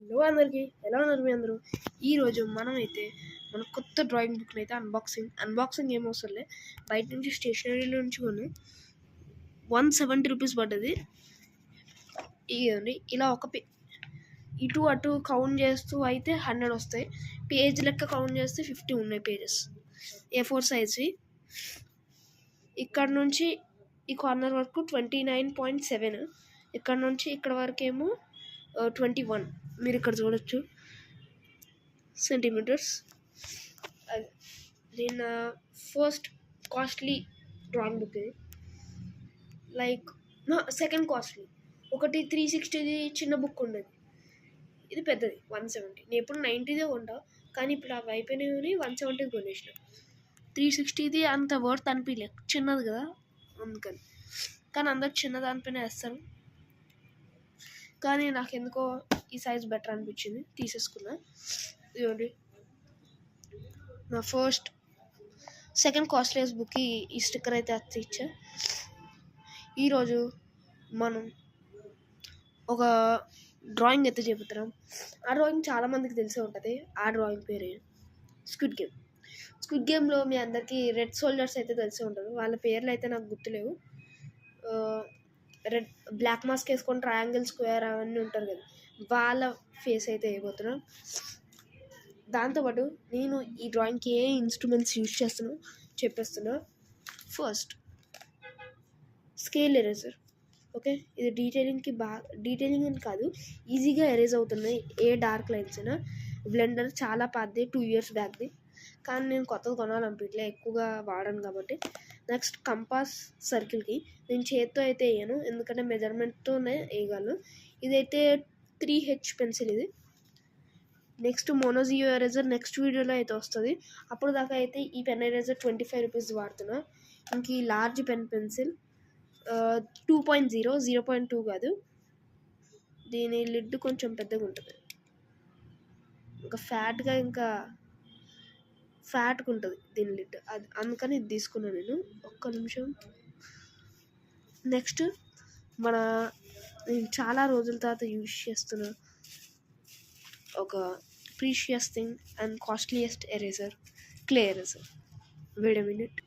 Hello అందరికీ, ఎలా ఉన్నారు మీ అందరూ? ఈరోజు మనమైతే మన కొత్త డ్రాయింగ్ బుక్ని అయితే అన్బాక్సింగ్ ఏం అవసరంలే, బయట నుంచి స్టేషనరీలో నుంచి కొని 170 రూపీస్ పడ్డది. ఇదండి, ఇలా ఒక ఇటు అటు కౌంట్ చేస్తూ అయితే 100 వస్తాయి. పేజ్ లెక్క కౌంట్ చేస్తే 50 ఉన్నాయి పేజెస్, A4 సైజ్వి. ఇక్కడ నుంచి ఈ కార్నర్ వరకు 29.7, ఇక్కడ నుంచి ఇక్కడ వరకు ఏమో 21. మీరు ఇక్కడ చూడొచ్చు సెంటీమీటర్స్. దీని ఫస్ట్ కాస్ట్లీ డ్రాయింగ్ బుక్ ఇది, లైక్ సెకండ్ కాస్ట్లీ. ఒకటి 360ది చిన్న బుక్ ఉండేది, ఇది పెద్దది 170. నేను ఎప్పుడు 90దే కొంటా, కానీ ఇప్పుడు అవి అయిపోయినాయి 170 కొనేసిన. 360ది అంత వర్త్ అనిపించలే, చిన్నది కదా అందుకని. కానీ అందరు చిన్న దానిపైన వేస్తారు, కానీ నాకు ఎందుకో ఈ సైజ్ బెటర్ అనిపించింది, తీసేసుకున్నా. ఇదిగోండి నా సెకండ్ కాస్ట్లీయెస్ట్ బుక్కి ఈ స్టిక్కర్ అయితే అతికిచ్చా. ఈరోజు మనం ఒక డ్రాయింగ్ అయితే చెబుతున్నాం. ఆ డ్రాయింగ్ చాలామందికి తెలిసే ఉంటుంది. ఆ డ్రాయింగ్ పేరే స్క్విడ్ గేమ్. స్క్విడ్ గేమ్లో మీ అందరికీ రెడ్ సోల్జర్స్ అయితే తెలిసే ఉంటుంది. వాళ్ళ పేర్లు అయితే నాకు గుర్తులేవు. రెడ్ బ్లాక్ మాస్క్ వేసుకొని ట్రయాంగిల్ స్క్వేర్ అవన్నీ ఉంటారు కదా, వాళ్ళ ఫేస్ అయితే వేయబోతున్నాం. దాంతోపాటు నేను ఈ డ్రాయింగ్కి ఏ ఇన్స్ట్రుమెంట్స్ యూజ్ చేస్తున్నా చెప్పేస్తున్నా. First scale eraser. ఓకే, ఇది డీటెయిలింగ్ అని కాదు, ఈజీగా ఎరేజ్ అవుతున్నాయి ఏ డార్క్ లైన్స్ అయినా. బ్లెండర్ చాలా పాతది, 2 years బ్యాక్ది, కానీ నేను కొత్తది కొనాలనిపించలే, ఎక్కువగా వాడాను కాబట్టి. నెక్స్ట్ కంపాస్ సర్కిల్కి నేను చేత్తో అయితే వేయను, ఎందుకంటే మెజర్మెంట్తోనే వేయగలను. ఇదైతే 3H పెన్సిల్ ఇది. నెక్స్ట్ మోనోజియో ఎరేజర్ నెక్స్ట్ వీడియోలో అయితే వస్తుంది. అప్పుడు దాకా అయితే ఈ పెన్ ఎరేజర్ 25 రూపీస్ వాడుతున్నా. ఇంక ఈ లార్జ్ పెన్సిల్ 2.0, 0.2 కాదు, దీని లిడ్ కొంచెం పెద్దగా ఉంటుంది, ఇంకా ఫ్యాట్గా ఉంటుంది దీని లిడ్, అది అందుకని ఇది తీసుకున్నాను నేను. ఒక్క నిమిషం. నెక్స్ట్ నేను చాలా రోజుల తర్వాత యూజ్ చేస్తున్న ఒక precious thing and costliest eraser, clay eraser. Wait a minute,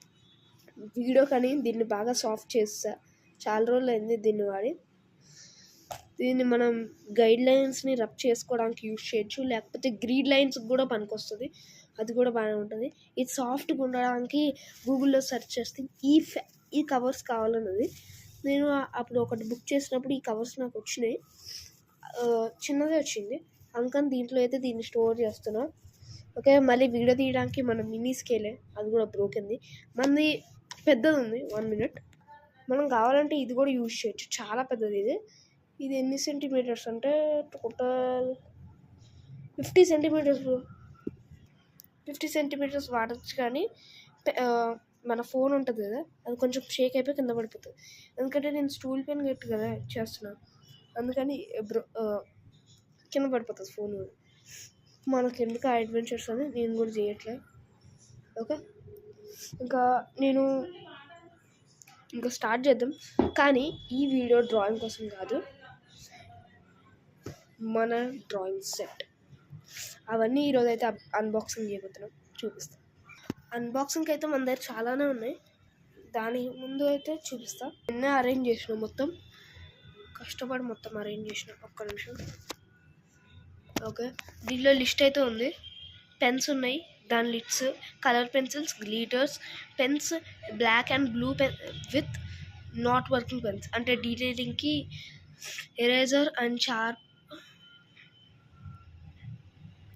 video కానీ దీన్ని బాగా సాఫ్ట్ చేస్తా. చాలా రోజులు అయింది దీన్ని వాడి. దీన్ని మనం గైడ్ లైన్స్ని రబ్ చేసుకోవడానికి యూజ్ చేయొచ్చు, లేకపోతే గ్రీడ్ లైన్స్కి కూడా పనికొస్తుంది, అది కూడా బాగానే ఉంటుంది. ఇది సాఫ్ట్గా ఉండడానికి గూగుల్లో సెర్చ్ చేస్తే ఈ కవర్స్ కావాలన్నది. నేను అప్పుడు ఒకటి బుక్ చేసినప్పుడు ఈ కవర్స్ నాకు వచ్చినాయి, చిన్నదే వచ్చింది, అందుకని దీంట్లో అయితే దీన్ని స్టోర్ చేస్తున్నా. ఓకే, మళ్ళీ వీడియో తీయడానికి మన మినీ స్కేలే, అది కూడా బ్రోకెన్ది. మనది పెద్దది ఉంది, 1 minute. మనం కావాలంటే ఇది కూడా యూజ్ చేయొచ్చు, చాలా పెద్దది ఇది. ఇది ఎన్ని సెంటీమీటర్స్ అంటే టోటల్ 50 సెంటీమీటర్స్. 50 సెంటీమీటర్స్ వాడచ్చు, కానీ మన ఫోన్ ఉంటుంది కదా, అది కొంచెం షేక్ అయిపోయి కింద పడిపోతుంది. ఎందుకంటే నేను స్టూల్ పెన్ గట్టి కదా చేస్తున్నాను, అందుకని కింద పడిపోతుంది ఫోన్. మనకి ఎందుకు ఆ అడ్వెంచర్స్ అని నేను కూడా చేయట్లే. ఓకే, ఇంకా స్టార్ట్ చేద్దాం. కానీ ఈ వీడియో డ్రాయింగ్ కోసం కాదు, మన డ్రాయింగ్ సెట్ అవన్నీ ఈరోజు అయితే అన్బాక్సింగ్ చేయబోతున్నాం, చూపిస్తాం. అన్బాక్సింగ్కి అయితే మన దగ్గర చాలానే ఉన్నాయి, దాని ముందు అయితే చూపిస్తా. నిన్నే అరేంజ్ చేసిన, కష్టపడి మొత్తం అరేంజ్ చేసిన. ఒక్క నిమిషం. ఓకే, దీనిలో లిస్ట్ అయితే ఉంది. పెన్స్ ఉన్నాయి, దాని lids, colour pencils, glitters, pens, black and blue pen with not working pens, అంటే డీటెయిలింగ్కి eraser and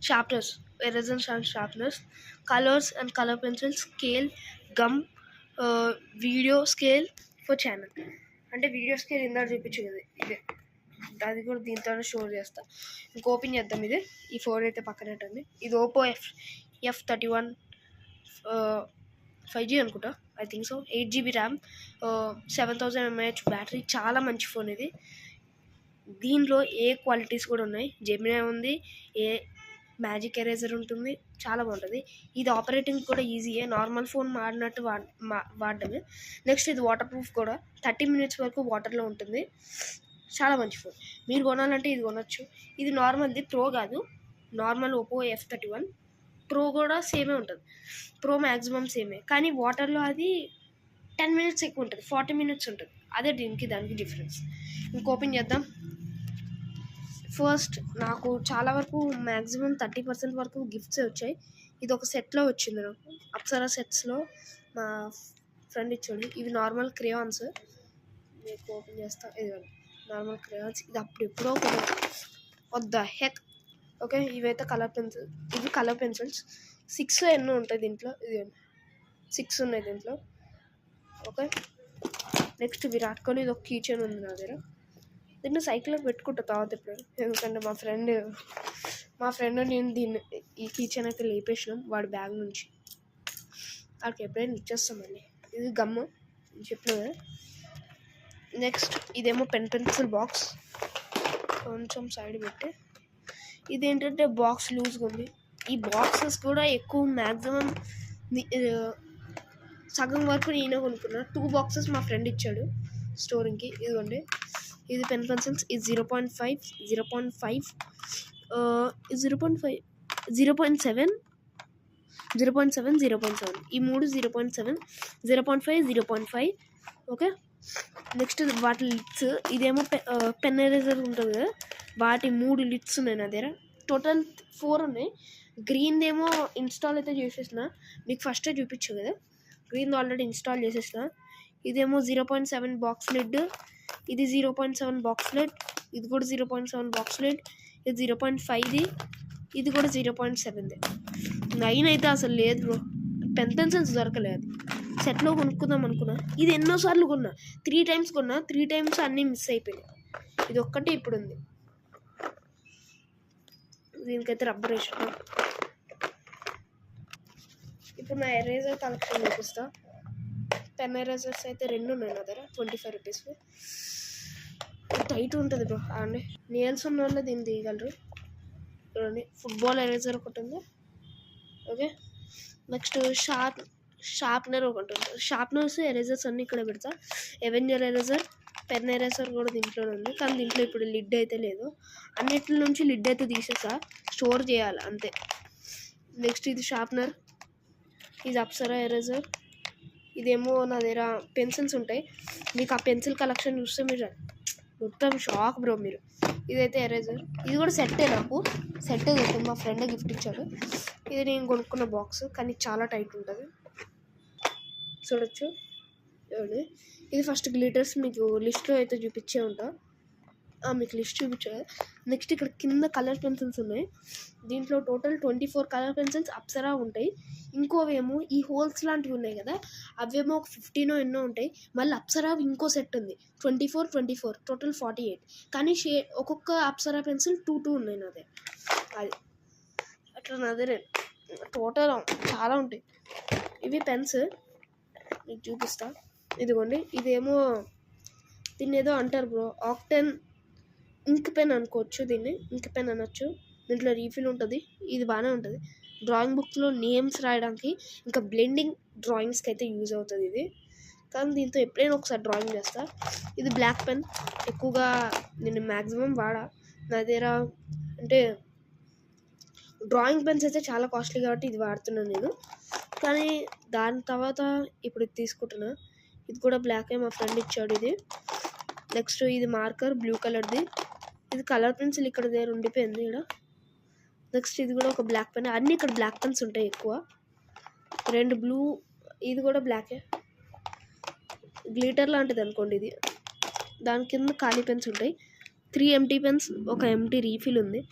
sharpeners, erasers and sharpeners, colours and colour pencils, scale, gum, video scale for channel, అంటే video scale ఇందాక చూపించు కదా ఇదే, అది కూడా దీంతోనే స్టోర్ చేస్తా. ఇంక ఓపెన్ చేద్దాం. ఈ ఫోన్ అయితే పక్కనే ఉంటుంది. ఇది ఓపో F31 5G అనుకుంటా, I think so. 8GB RAM, 7000 mAh battery, చాలా మంచి ఫోన్ ఇది. దీనిలో ఏ క్వాలిటీస్ కూడా ఉన్నాయి, జెమినీ ఉంది, మ్యాజిక్ ఎరేజర్ ఉంటుంది, చాలా బాగుంటుంది. ఇది ఆపరేటింగ్ కూడా ఈజీయే, నార్మల్ ఫోన్ వాడినట్టు వాడడమే. నెక్స్ట్ ఇది వాటర్ ప్రూఫ్ కూడా, 30 minutes వరకు వాటర్లో ఉంటుంది. చాలా మంచి ఫోన్. మీరు కొనాలంటే ఇది కొనొచ్చు. ఇది నార్మల్ది, ప్రో కాదు, నార్మల్ ఒప్పో F31. ప్రో కూడా సేమే ఉంటుంది. ప్రో మ్యాక్సిమం సేమే, కానీ వాటర్లో అది 10 minutes ఎక్కువ ఉంటుంది, 40 minutes ఉంటుంది. అదే దానికి డిఫరెన్స్. ఇంక ఓపెన్ చేద్దాం. ఫస్ట్ నాకు చాలా వరకు మ్యాక్సిమం 30% వరకు గిఫ్ట్సే వచ్చాయి. ఇది ఒక సెట్లో వచ్చింది నాకు, అప్సరా సెట్స్లో మా ఫ్రెండ్ ఇచ్చాడు. ఇవి నార్మల్ క్రేయాన్స్, మీకు ఓపెన్ చేస్తా. ఇది నార్మల్ క్రేయాన్స్, ఇది అప్పుడు ఎప్పుడో వద్ద హెక్. ఓకే, ఇవైతే కలర్ పెన్సిల్, ఇవి కలర్ పెన్సిల్స్. 6 ఎన్నో ఉంటాయి దీంట్లో, ఇది 6 ఉన్నాయి దీంట్లో. ఓకే, నెక్స్ట్ విరాట్ కోహ్లీ ఇది ఒక కీ చైన్ ఉంది నా దగ్గర. దీన్ని సైకిల్లో పెట్టుకుంటా తర్వాత ఎప్పుడు, ఎందుకంటే మా ఫ్రెండ్ నేను ఈ కీ చైన్ అయితే లేపేసినాం వాడి బ్యాగ్ నుంచి. వాడికి ఎప్పుడైనా ఇచ్చేస్తామండి. ఇది గమ్ము చెప్పిన కదా. నెక్స్ట్ ఇదేమో పెన్సిల్ బాక్స్, కొంచెం సైడ్ పెట్టి. ఇదేంటంటే బాక్స్ లూజ్గా ఉంది. ఈ బాక్సెస్ కూడా ఎక్కువ మ్యాక్సిమం సగం వరకు నేనే కొనుక్కున్నా. 2 boxes మా ఫ్రెండ్ ఇచ్చాడు స్టోరింగ్కి. ఇదిగోండి, ఇది పెన్సిల్స్. ఇది 0.5, 0.5, 0.5, 0.7, 0.7, 0.7, ఈ 3 0.7, 0.5, 0.5. ఓకే, నెక్స్ట్ వాటి లిడ్స్. ఇదేమో పెన్ ఎరేజర్ ఉంటుంది కదా, వాటి 3 లిడ్స్ ఉన్నాయి నా దగ్గర. టోటల్ 4 ఉన్నాయి. గ్రీన్దేమో ఇన్స్టాల్ అయితే చేసేసిన, మీకు ఫస్టే చూపించు కదా. గ్రీన్ ఆల్రెడీ ఇన్స్టాల్ చేసేసిన. ఇదేమో 0.7 బాక్స్ లిడ్, ఇది 0.7 బాక్స్ లిడ్, ఇది కూడా 0.7 బాక్స్ లిడ్, ఇది 0.5ది, ఇది కూడా 0.7ది. 9 అయితే అసలు లేదు బ్రో, పెన్సిల్స్ దొరకలేదు. సెట్లో కొనుక్కుందాం అనుకున్నా, ఇది ఎన్నోసార్లు కొన్నా, 3 times కొన్నా, 3 times అన్నీ మిస్ అయిపోయినాయి. ఇది ఒక్కటే ఇప్పుడు ఉంది. దీనికైతే రబ్బర్ వేసుకున్నా. ఇప్పుడు నా ఎరేజర్ కలెక్షన్ చూపిస్తా. పెన్ ఎరేజర్స్ అయితే 2 ఉన్నాయి నా దగ్గర, 25 rupees. టైట్ ఉంటుంది బ్రో. అండి నేల్స్ ఉన్న వాళ్ళు దీన్ని తీయగలరు. చూడండి, ఫుట్బాల్ ఎరేజర్ ఒకటి ఉంది. ఓకే, నెక్స్ట్ షార్ప్నర్ ఒకటి ఉంటుంది. షార్ప్నర్స్ ఎరేజర్స్ అన్నీ ఇక్కడ పెడతా. ఎవెంజర్ ఎరేజర్, పెన్ ఎరేజర్ కూడా దీంట్లోనే ఉంది, కానీ దీంట్లో ఇప్పుడు లిడ్ అయితే లేదు. అన్నిటి నుంచి లిడ్ అయితే తీసేసా, స్టోర్ చేయాలి అంతే. నెక్స్ట్ ఇది షార్ప్నర్, ఇది అప్సరా ఎరేజర్. ఇదేమో నా దగ్గర పెన్సిల్స్ ఉంటాయి. మీకు ఆ పెన్సిల్ కలెక్షన్ చూస్తే మీరు మొత్తం షాక్ బ్రో మీరు. ఇదైతే ఎరేజర్, ఇది కూడా సెట్టే, నాకు సెట్టే దొరికింది, మా ఫ్రెండ్ గిఫ్ట్ ఇచ్చాడు. ఇది నేను కొనుక్కున్న బాక్స్, కానీ చాలా టైట్ ఉంటుంది, చూడొచ్చు. ఇది ఫస్ట్ గ్లిటర్స్ మీకు లిస్ట్లో అయితే చూపించే ఉంటా, మీకు లిస్ట్ చూపించారు. నెక్స్ట్ ఇక్కడ కింద కలర్ పెన్సిల్స్ ఉన్నాయి. దీంట్లో టోటల్ 24 కలర్ పెన్సిల్స్ అప్సరా ఉంటాయి. ఇంకోవేమో ఈ హోల్స్ లాంటివి ఉన్నాయి కదా, అవేమో ఒక 15 ఎన్నో ఉంటాయి. మళ్ళీ అప్సరా ఇంకో సెట్ ఉంది, 24, టోటల్ 48. కానీ ఒక్కొక్క అప్సరా పెన్సిల్ 2 ఉన్నాయి నా దగ్గర. అది అట్లా నా దగ్గర టోటల్ చాలా ఉంటాయి. ఇవి పెన్స్ మీకు చూపిస్తా. ఇదిగోండి, ఇదేమో దీన్ని ఏదో అంటారు బ్రో, ఆక్టెన్ ఇంక్ పెన్ అనుకోవచ్చు, దీన్ని ఇంక్ పెన్ అనొచ్చు. దీంట్లో రీఫిల్ ఉంటుంది, ఇది బాగానే ఉంటుంది. డ్రాయింగ్ బుక్స్లో నేమ్స్ రాయడానికి, ఇంకా బ్లెండింగ్ డ్రాయింగ్స్కి అయితే యూజ్ అవుతుంది ఇది. కానీ దీంతో ఎప్పుడైనా ఒకసారి డ్రాయింగ్ చేస్తా. ఇది బ్లాక్ పెన్, ఎక్కువగా నేను మ్యాక్సిమం వాడా. నా దగ్గర అంటే డ్రాయింగ్ పెన్స్ అయితే చాలా కాస్ట్లీ కాబట్టి ఇది వాడుతున్నాను నేను. కానీ దాని తర్వాత ఇప్పుడు ఇది తీసుకుంటున్నా. ఇది కూడా బ్లాకే, మా ఫ్రెండ్ ఇచ్చాడు ఇది. నెక్స్ట్ ఇది మార్కర్, బ్లూ కలర్ది. ఇది కలర్ పెన్సిల్ ఇక్కడ దగ్గర ఉండిపోయింది ఇక్కడ. నెక్స్ట్ ఇది కూడా ఒక బ్లాక్ పెన్. అన్నీ ఇక్కడ బ్లాక్ పెన్స్ ఉంటాయి ఎక్కువ. 2 బ్లూ, ఇది కూడా బ్లాకే, గ్లిటర్ లాంటిది అనుకోండి ఇది. దాని కింద ఖాళీ పెన్స్ ఉంటాయి. 3 ఎంటీ పెన్స్, ఒక ఎంటీ రీఫిల్ ఉంది,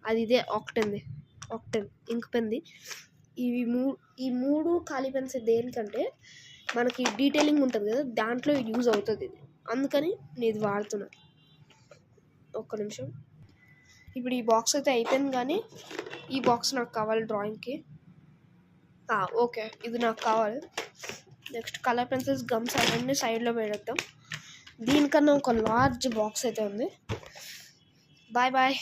అది ఇదే ఆక్టెన్ ఇంక్ పెన్ది. ఈ మూడు ఖాళీ పెన్స్ దేనికంటే మనకి డీటెయిలింగ్ ఉంటుంది కదా, దాంట్లో యూజ్ అవుతుంది ఇది, అందుకని నేను ఇది వాడుతున్నా. ఒక్క నిమిషం. ఇప్పుడు ఈ బాక్స్ అయితే అయిపోయింది, కానీ ఈ బాక్స్ నాకు కావాలి డ్రాయింగ్కి. ఓకే, ఇది నాకు కావాలి. నెక్స్ట్ కలర్ పెన్సిల్స్, గమ్స్ అవన్నీ సైడ్లో పెడతాం. దీనికన్నా ఒక లార్జ్ బాక్స్ అయితే ఉంది. బాయ్.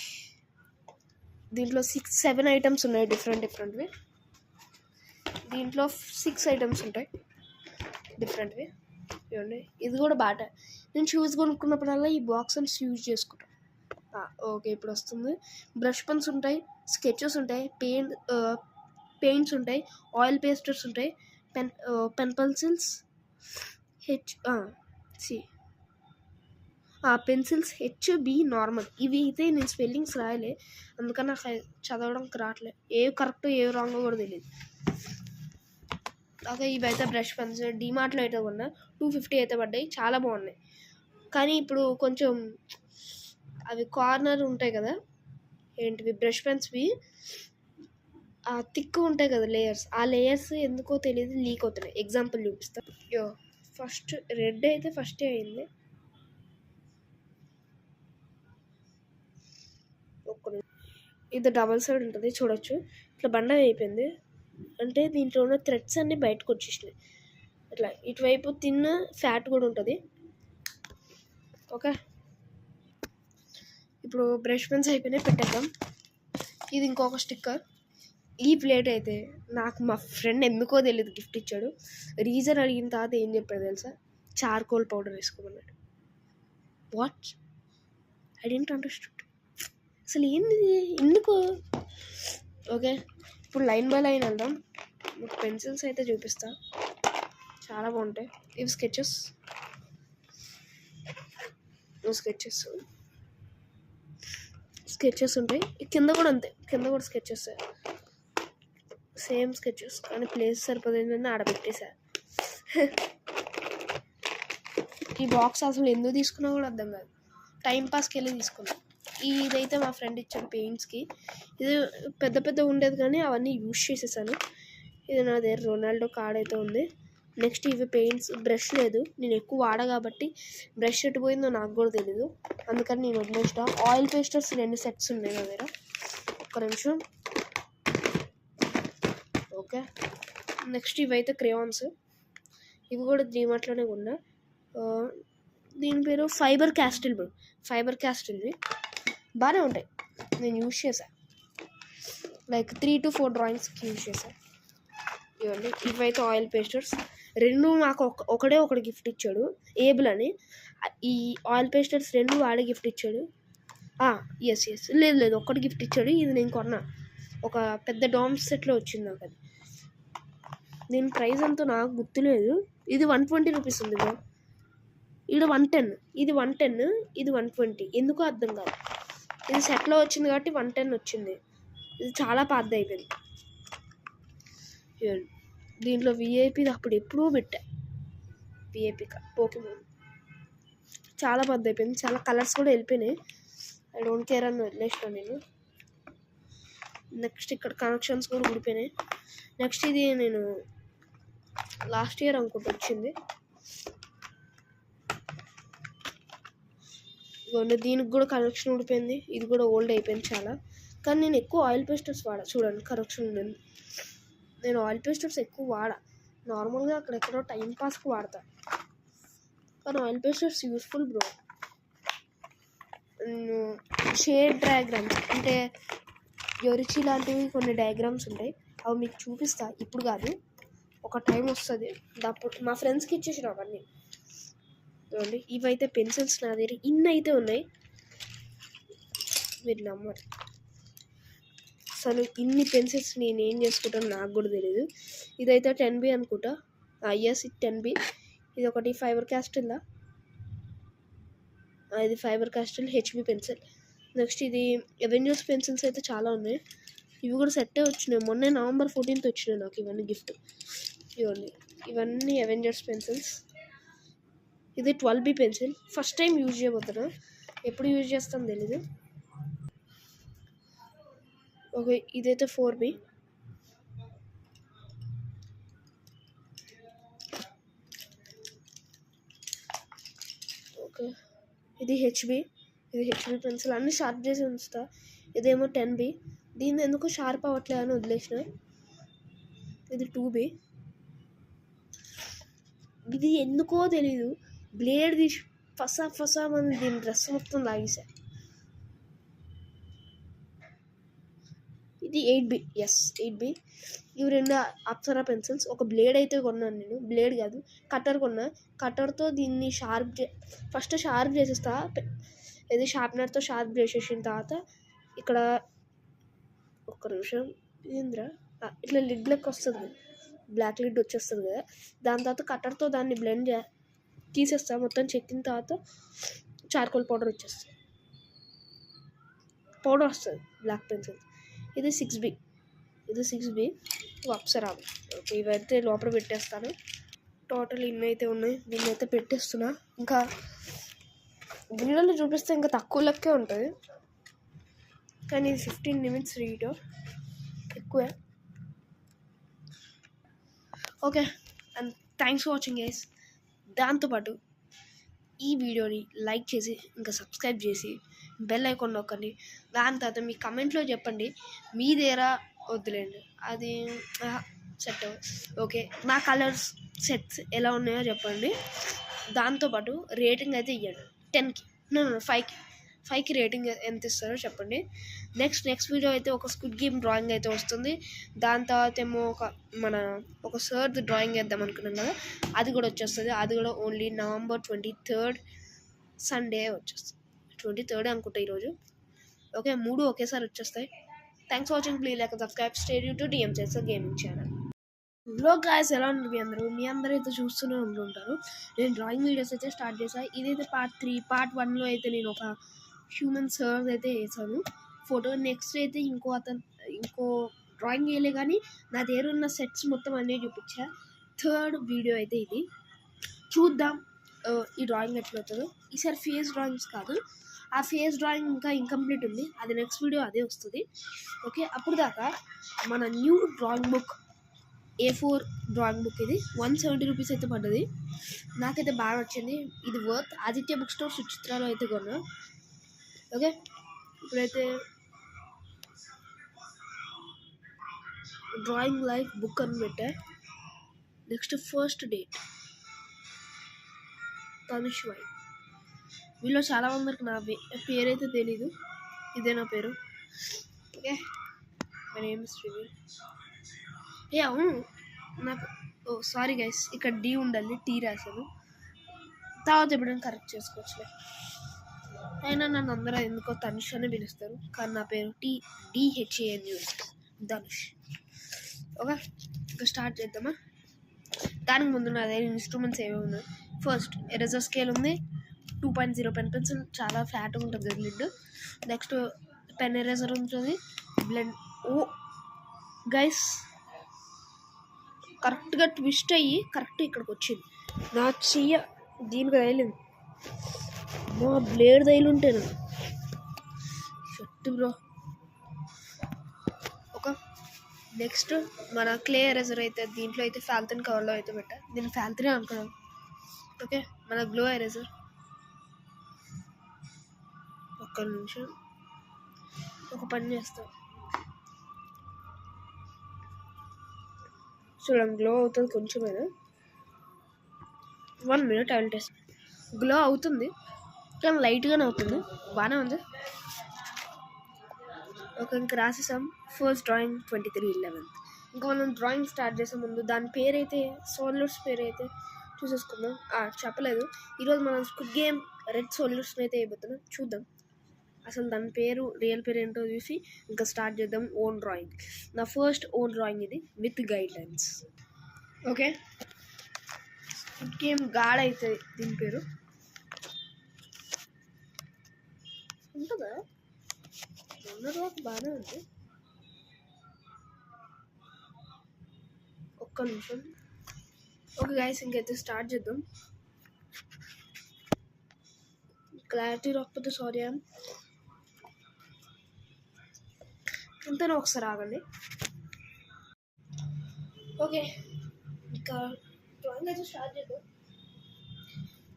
దీంట్లో 6-7 ఐటమ్స్ ఉన్నాయి, డిఫరెంట్వి. దీంట్లో 6 ఐటమ్స్ ఉంటాయి డిఫరెంట్వి. చూడండి, ఇది కూడా నేను షూస్ కొనుక్కున్నప్పుడల్లా ఈ బాక్సెస్ యూజ్ చేసుకుంటాను. ఓకే, ఇప్పుడు వస్తుంది. బ్రష్ పెన్స్ ఉంటాయి, స్కెచెస్ ఉంటాయి, పెయింట్స్ ఉంటాయి, ఆయిల్ పేస్టర్స్ ఉంటాయి, pen pencils C pencils HB normal. ఇవి అయితే నేను స్పెల్లింగ్స్ రాయలే, అందుకని నాకు చదవడానికి రావట్లే. ఏ కరెక్ట్ ఏ రాంగ్ కూడా తెలియదు. ఓకే, ఇవైతే బ్రష్ పెన్స్ డీమార్ట్లో అయితే కొన్నా, 250 అయితే పడ్డాయి, చాలా బాగున్నాయి. కానీ ఇప్పుడు కొంచెం అవి కార్నర్ ఉంటాయి కదా, ఏంటివి బ్రష్ పెన్స్వి థిక్ ఉంటాయి కదా లేయర్స్, ఆ లేయర్స్ ఎందుకో తెలియదు లీక్ అవుతున్నాయి. ఎగ్జాంపుల్ చూపిస్తా. ఫస్ట్ రెడ్ అయితే ఫస్టే అయింది. ఇది డబల్ సైడ్ ఉంటుంది, చూడొచ్చు. ఇట్లా బండ అయిపోయింది అంటే దీంట్లో ఉన్న థ్రెడ్స్ అన్నీ బయటకు వచ్చేసినాయి. ఇట్లా ఇటువైపు తిన్న ఫ్యాట్ కూడా ఉంటుంది. ఓకే, ఇప్పుడు బ్రష్ పెన్స్ అయిపోయినాయి, పెట్టేద్దాం. ఇది ఇంకొక స్టిక్కర్. ఈ ప్లేట్ అయితే నాకు మా ఫ్రెండ్ ఎందుకో తెలియదు గిఫ్ట్ ఇచ్చాడు. రీజన్ అడిగిన తర్వాత ఏం చెప్పాడు తెలుసా? చార్కోల్ పౌడర్ వేసుకోమన్నాడు. వాట్? I don't understand. అసలు ఏంది ఎందుకు? ఓకే, ఇప్పుడు లైన్ బై లైన్ వెళ్దాం. పెన్సిల్స్ అయితే చూపిస్తా, చాలా బాగుంటాయి. ఇవి స్కెచెస్ ఉంటాయి. కింద కూడా అంతే, కింద కూడా స్కెచెస్, సేమ్ స్కెచెస్, కానీ ప్లేస్ సరిపోతుందని ఆడబెట్టేసా. ఈ బాక్స్ అసలు ఎందుకు తీసుకున్నా కూడా అర్థం కాదు, టైంపాస్కి వెళ్ళి తీసుకున్నా. ఇదైతే మా ఫ్రెండ్ ఇచ్చాడు పెయింట్స్కి. ఇది పెద్ద పెద్ద ఉండేది కానీ అవన్నీ యూజ్ చేసేసాను. ఇది నా దగ్గర రొనాల్డో కార్డ్ అయితే ఉంది. నెక్స్ట్ ఇవి పెయింట్స్. బ్రష్ లేదు, నేను ఎక్కువ వాడా కాబట్టి బ్రష్ ఎటు పోయిందో నాకు కూడా తెలీదు, అందుకని నేను వదిలేసిన. ఆయిల్ పేస్టర్స్ 2 సెట్స్ ఉన్నాయి నా దగ్గర. ఒక్క నిమిషం. ఓకే, నెక్స్ట్ ఇవైతే క్రేయాన్స్. ఇవి కూడా డీమార్ట్లోనే కొన్నా. దీని పేరు ఫైబర్ క్యాస్టిల్వి. బాగానే ఉంటాయి, నేను యూజ్ చేశాను. లైక్ 3 to 4 డ్రాయింగ్స్కి యూజ్ చేశాను. ఇవ్వండి, ఇవైతే ఆయిల్ పేస్టర్స్. 2 నాకు ఒకటి గిఫ్ట్ ఇచ్చాడు, ఏబుల్ అని. ఈ ఆయిల్ పేస్టర్స్ 2 వాడే గిఫ్ట్ ఇచ్చాడు. ఎస్ లేదు, ఒక్కటి గిఫ్ట్ ఇచ్చాడు. ఇది నేను కొన్నా, ఒక పెద్ద డామ్స్ సెట్లో వచ్చింది నాకు. అది దీని ప్రైస్ అంతా నాకు గుర్తులేదు. ఇది 120 రూపీస్ ఉంది బ్రో. ఇది 110, ఇది 110, ఇది 120. ఎందుకో అర్థం కాదు. ఇది సెట్లో వచ్చింది కాబట్టి 110 వచ్చింది. ఇది చాలా పాతది అయిపోయింది. దీంట్లో విఐపి అప్పుడు ఎప్పుడూ పెట్టా, విఐపి పోకెమాన్. చాలా పెద్ద అయిపోయింది, చాలా కలర్స్ కూడా వెళ్ళిపోయినాయి. ఐ డోంట్ కేర్ అని వదిలేసిన నేను. నెక్స్ట్ ఇక్కడ కనెక్షన్స్ కూడా ఊడిపోయినాయి. నెక్స్ట్ ఇది నేను లాస్ట్ ఇయర్ అనుకుంటూ వచ్చింది. దీనికి కూడా కనెక్షన్ ఊడిపోయింది. ఇది కూడా ఓల్డ్ అయిపోయింది చాలా. కానీ నేను ఎక్కువ ఆయిల్ పేస్టర్స్ వాడా. చూడండి, కరెక్షన్ ఉంది. నేను ఆయిల్ పేస్టర్స్ ఎక్కువ వాడా, నార్మల్గా అక్కడెక్కడో టైంపాస్కి వాడతా. కానీ oil పేస్టర్స్ useful bro. Shade diagrams అంటే యొరిచి లాంటివి కొన్ని డయాగ్రామ్స్ ఉంటాయి, అవి మీకు చూపిస్తా. ఇప్పుడు కాదు, ఒక టైం వస్తుంది, అప్పుడు మా ఫ్రెండ్స్కి ఇచ్చేసిన అవన్నీ. చూడండి, ఇవైతే పెన్సిల్స్ నా దగ్గర ఇన్ని అయితే ఉన్నాయి, మీరు నమ్మరు. అసలు ఇన్ని పెన్సిల్స్ నేను ఏం చేసుకుంటాను నాకు కూడా తెలియదు. ఇదైతే 10B అనుకుంటా. ఎస్, ఇది 10B. ఇది ఒకటి ఫైబర్ క్యాస్టిల్లా, ఇది fibre castle HB pencil. Next ఇది అవెంజర్స్ పెన్సిల్స్ అయితే చాలా ఉన్నాయి. ఇవి కూడా సెట్టే వచ్చినాయి, మొన్నే November 14th వచ్చినాయి నాకు ఇవన్నీ గిఫ్ట్. ఇవన్నీ ఇవన్నీ అవెంజర్స్ పెన్సిల్స్. ఇది 12B pencil, first time use చేయబోతున్నా, ఎప్పుడు యూజ్ చేస్తాను తెలీదు. ఓకే, ఇదైతే 4B. ఓకే, ఇది హెచ్బి పెన్సిల్. అన్నీ షార్ప్ చేసి ఉంచుతా. ఇదేమో 10B. దీన్ని ఎందుకు షార్ప్ అవ్వట్లే అని వదిలేసిన. ఇది 2B. ఇది ఎందుకో తెలీదు, బ్లేడ్ తీసి ఫసా మంది దీని డ్రెస్ మొత్తం లాగేసా. ఇది 8B. Yes 8B. ఇవి 2 అప్సరా పెన్సిల్స్. ఒక బ్లేడ్ అయితే కొన్నాను నేను. బ్లేడ్ కాదు, కట్టర్ కొన్నా. కట్టర్తో దీన్ని ఫస్ట్ షార్ప్ చేసేస్తా. ఇది షార్ప్నర్తో షార్ప్ చేసేసిన తర్వాత ఇక్కడ ఒక్క నిమిషం ఏంద్రా ఇట్లా లిడ్ లెక్క వస్తుంది, బ్లాక్ లిడ్ వచ్చేస్తుంది కదా. దాని తర్వాత కట్టర్తో దాన్ని తీసేస్తా. మొత్తం చెక్కిన తర్వాత చార్కోల్ పౌడర్ వచ్చేస్తుంది, పౌడర్ వస్తుంది బ్లాక్ పెన్సిల్. ఇది 6B. ఇది 6B అప్సరా. ఓకే, ఇవైతే లోపల పెట్టేస్తాను. టోటల్ ఇన్ని అయితే ఉన్నాయి, దీన్ని అయితే పెట్టేస్తున్నా. ఇంకా వీడియోలో చూపిస్తే ఇంకా తక్కువ లెక్కే ఉంటుంది, కానీ ఇది 15 minutes వీడియో, ఎక్కువే. Okay, and thanks for watching guys. దాంతోపాటు ఈ వీడియోని లైక్ చేసి ఇంకా సబ్స్క్రైబ్ చేసి బెల్ ఐకాన్ నొక్కండి. దాని తర్వాత మీ కమెంట్లో చెప్పండి మీ దగ్గర వద్దులేండి అది సెట్. ఓకే, నా కలర్స్ సెట్స్ ఎలా ఉన్నాయో చెప్పండి. దాంతోపాటు రేటింగ్ అయితే ఇవ్వండి 10కి, 5కి రేటింగ్ ఎంత ఇస్తారో చెప్పండి. నెక్స్ట్ వీడియో అయితే ఒక స్క్విడ్ గేమ్ డ్రాయింగ్ అయితే వస్తుంది. దాని తర్వాత ఏమో ఒక సర్ది డ్రాయింగ్ వేద్దాం అనుకున్నాం కదా, అది కూడా వచ్చేస్తుంది. అది కూడా ఓన్లీ November 23rd సండే వచ్చేస్తుంది. 23rd అనుకుంటా ఈరోజు. ఓకే, 3 ఒకేసారి వచ్చేస్తాయి. Thanks for watching. Please like subscribe, stay tuned to DMCS gaming channel. లో గాయ్స్, ఎలా ఉన్నారు మీ అందరూ అయితే చూస్తూనే ఉంటుంటారు. నేను డ్రాయింగ్ వీడియోస్ అయితే స్టార్ట్ చేశాను. ఇదైతే పార్ట్ 3. పార్ట్ 1లో అయితే నేను ఒక హ్యూమన్ సర్వ్ అయితే వేసాను ఫోటో. నెక్స్ట్ అయితే ఇంకో డ్రాయింగ్ వేయలే, కానీ నా దగ్గర ఉన్న సెట్స్ మొత్తం అన్నీ చూపించా. 3rd వీడియో అయితే ఇది. చూద్దాం ఈ డ్రాయింగ్ ఎట్లా అవుతుందో. ఈసారి ఫేస్ డ్రాయింగ్స్ కాదు, ఆ ఫేస్ డ్రాయింగ్ ఇంకా ఇంకంప్లీట్ ఉంది, అది నెక్స్ట్ వీడియో అదే వస్తుంది. ఓకే, అప్పుడు దాకా మన new drawing book A4 drawing book ఇది 170 రూపీస్ అయితే పడ్డది. నాకైతే బాగా వచ్చింది. ఇది వర్త్. ఆదిత్య బుక్ స్టోర్ సుచిత్రాలో అయితే కొన్నా. ఓకే, ఇప్పుడైతే డ్రాయింగ్ లైఫ్ బుక్ అని పెట్టా. Next first date Tanush Y. వీళ్ళు చాలా మందికి నా పేరైతే తెలీదు, ఇదే నా పేరు. Okay, my name is Shriveer. అవును, నాకు సారీ గైస్, ఇక్కడ D ఉండాలి, T రాశాను. తర్వాత ఎప్పుడైనా కరెక్ట్ చేసుకోవచ్చులే. అయినా నన్ను అందరూ ఎందుకో తనుష్ అని పిలుస్తారు, కానీ నా పేరు DHANUS ధనుష్. ఓకే, ఇంకా స్టార్ట్ చేద్దామా. దానికి ముందు నా దగ్గర ఇన్స్ట్రుమెంట్స్ ఏవి ఉన్నాయి. ఫస్ట్ ఎరేజర్ స్కేల్ ఉంది, 2.0 పెన్ పెన్సిల్, చాలా ఫ్లాట్గా ఉంటుంది కదా లిడ్. నెక్స్ట్ పెన్ ఎరేజర్ ఉంటుంది, బ్లెండ్. ఓ గైస్, కరెక్ట్గా ట్విస్ట్ అయ్యి కరెక్ట్ ఇక్కడికి వచ్చింది. నా చెయ్య దీనికి తగిలింది, మా బ్లేడ్ తగిలింటేనా షర్ట్ బ్రో. ఒక నెక్స్ట్ మన క్లే ఎరేజర్ అయితే దీంట్లో అయితే ఫాల్కన్ కవర్లో అయితే పెట్టా. దీన్ని ఫాల్కనే అనుకున్నాం. ఓకే, మన గ్లో ఎరేజర్. ఒక్క నిమిషం, ఒక పని చేస్తాం చూడండి. గ్లో అవుతుంది కొంచెమైనా. 1 minute ఆయిల్ టెస్ట్. గ్లో అవుతుంది కానీ లైట్గానే అవుతుంది, బాగానే ఉంది. ఓకే, ఇంకా రాసేసాం. First drawing 23/11. ఇంకా మనం డ్రాయింగ్ స్టార్ట్ చేసే ముందు దాని పేరైతే సోల్యూట్స్ పేరు అయితే చూసేసుకుందాం. చెప్పలేదు, ఈరోజు మనం స్క్విడ్ గేమ్ రెడ్ సోల్యూట్స్ని అయితే అయిపోతున్నాం. చూద్దాం అసలు దాని పేరు రియల్ పేరు ఏంటో చూసి ఇంకా స్టార్ట్ చేద్దాం ఓన్ డ్రాయింగ్. నా ఫస్ట్ ఓన్ డ్రాయింగ్ ఇది with guide lines. Okay, squid game God అవుతుంది దీని పేరు. ఉంటుందా? ఉన్నది బాగానే ఉంది. ఒక్క నిమిషం. ఓకే గైస్, ఇంకైతే స్టార్ట్ చేద్దాం. క్లారిటీ రాకపోతే సారీ. అంతేనా, ఒకసారి ఆగండి. ఓకే, ఇంకా డ్రాయింగ్ అయితే స్టార్ట్ చేద్దాం.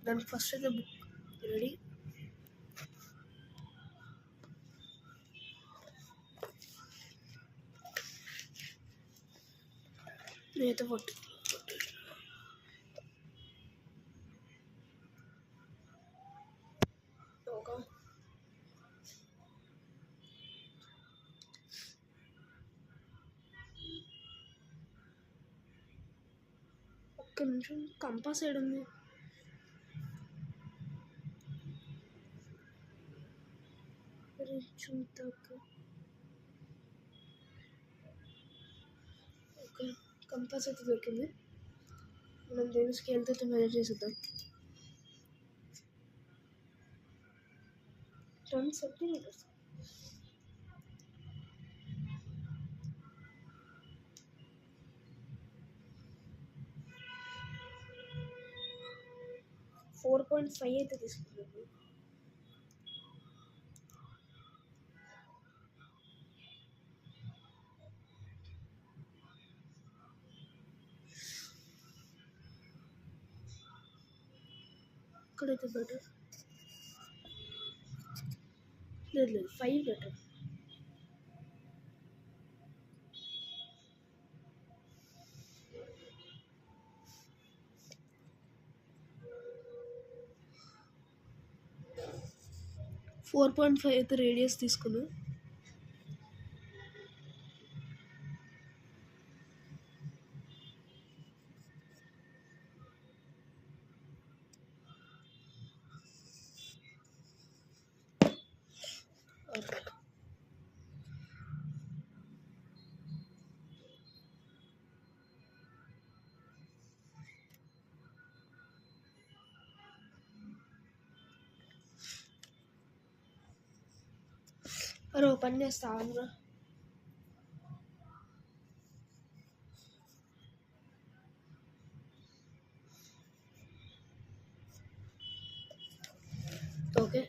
దానికి ఫస్ట్ అయితే బుక్ రెడీ. నేనైతే ఫోటో ఇక్కడ నుంచి కంపాస్ సైడ్ ఉంది. కొంచెం తక్కువ. ఓకే, కంపాస్ అయితే దొరికింది. మనం దేని స్కేల్తో అయితే మెజర్ చేసేద్దాం. 10 సెంటీమీటర్స్. .5 అయితే తీసుకున్నాను. ఇక్కడైతే బెటర్. లేదు 5 బెటర్. .5 అయితే రేడియస్ తీసుకున్నాను. ఓకే, అరే ఓపెన్ చేస్తా ఆంధ్ర. ఓకే,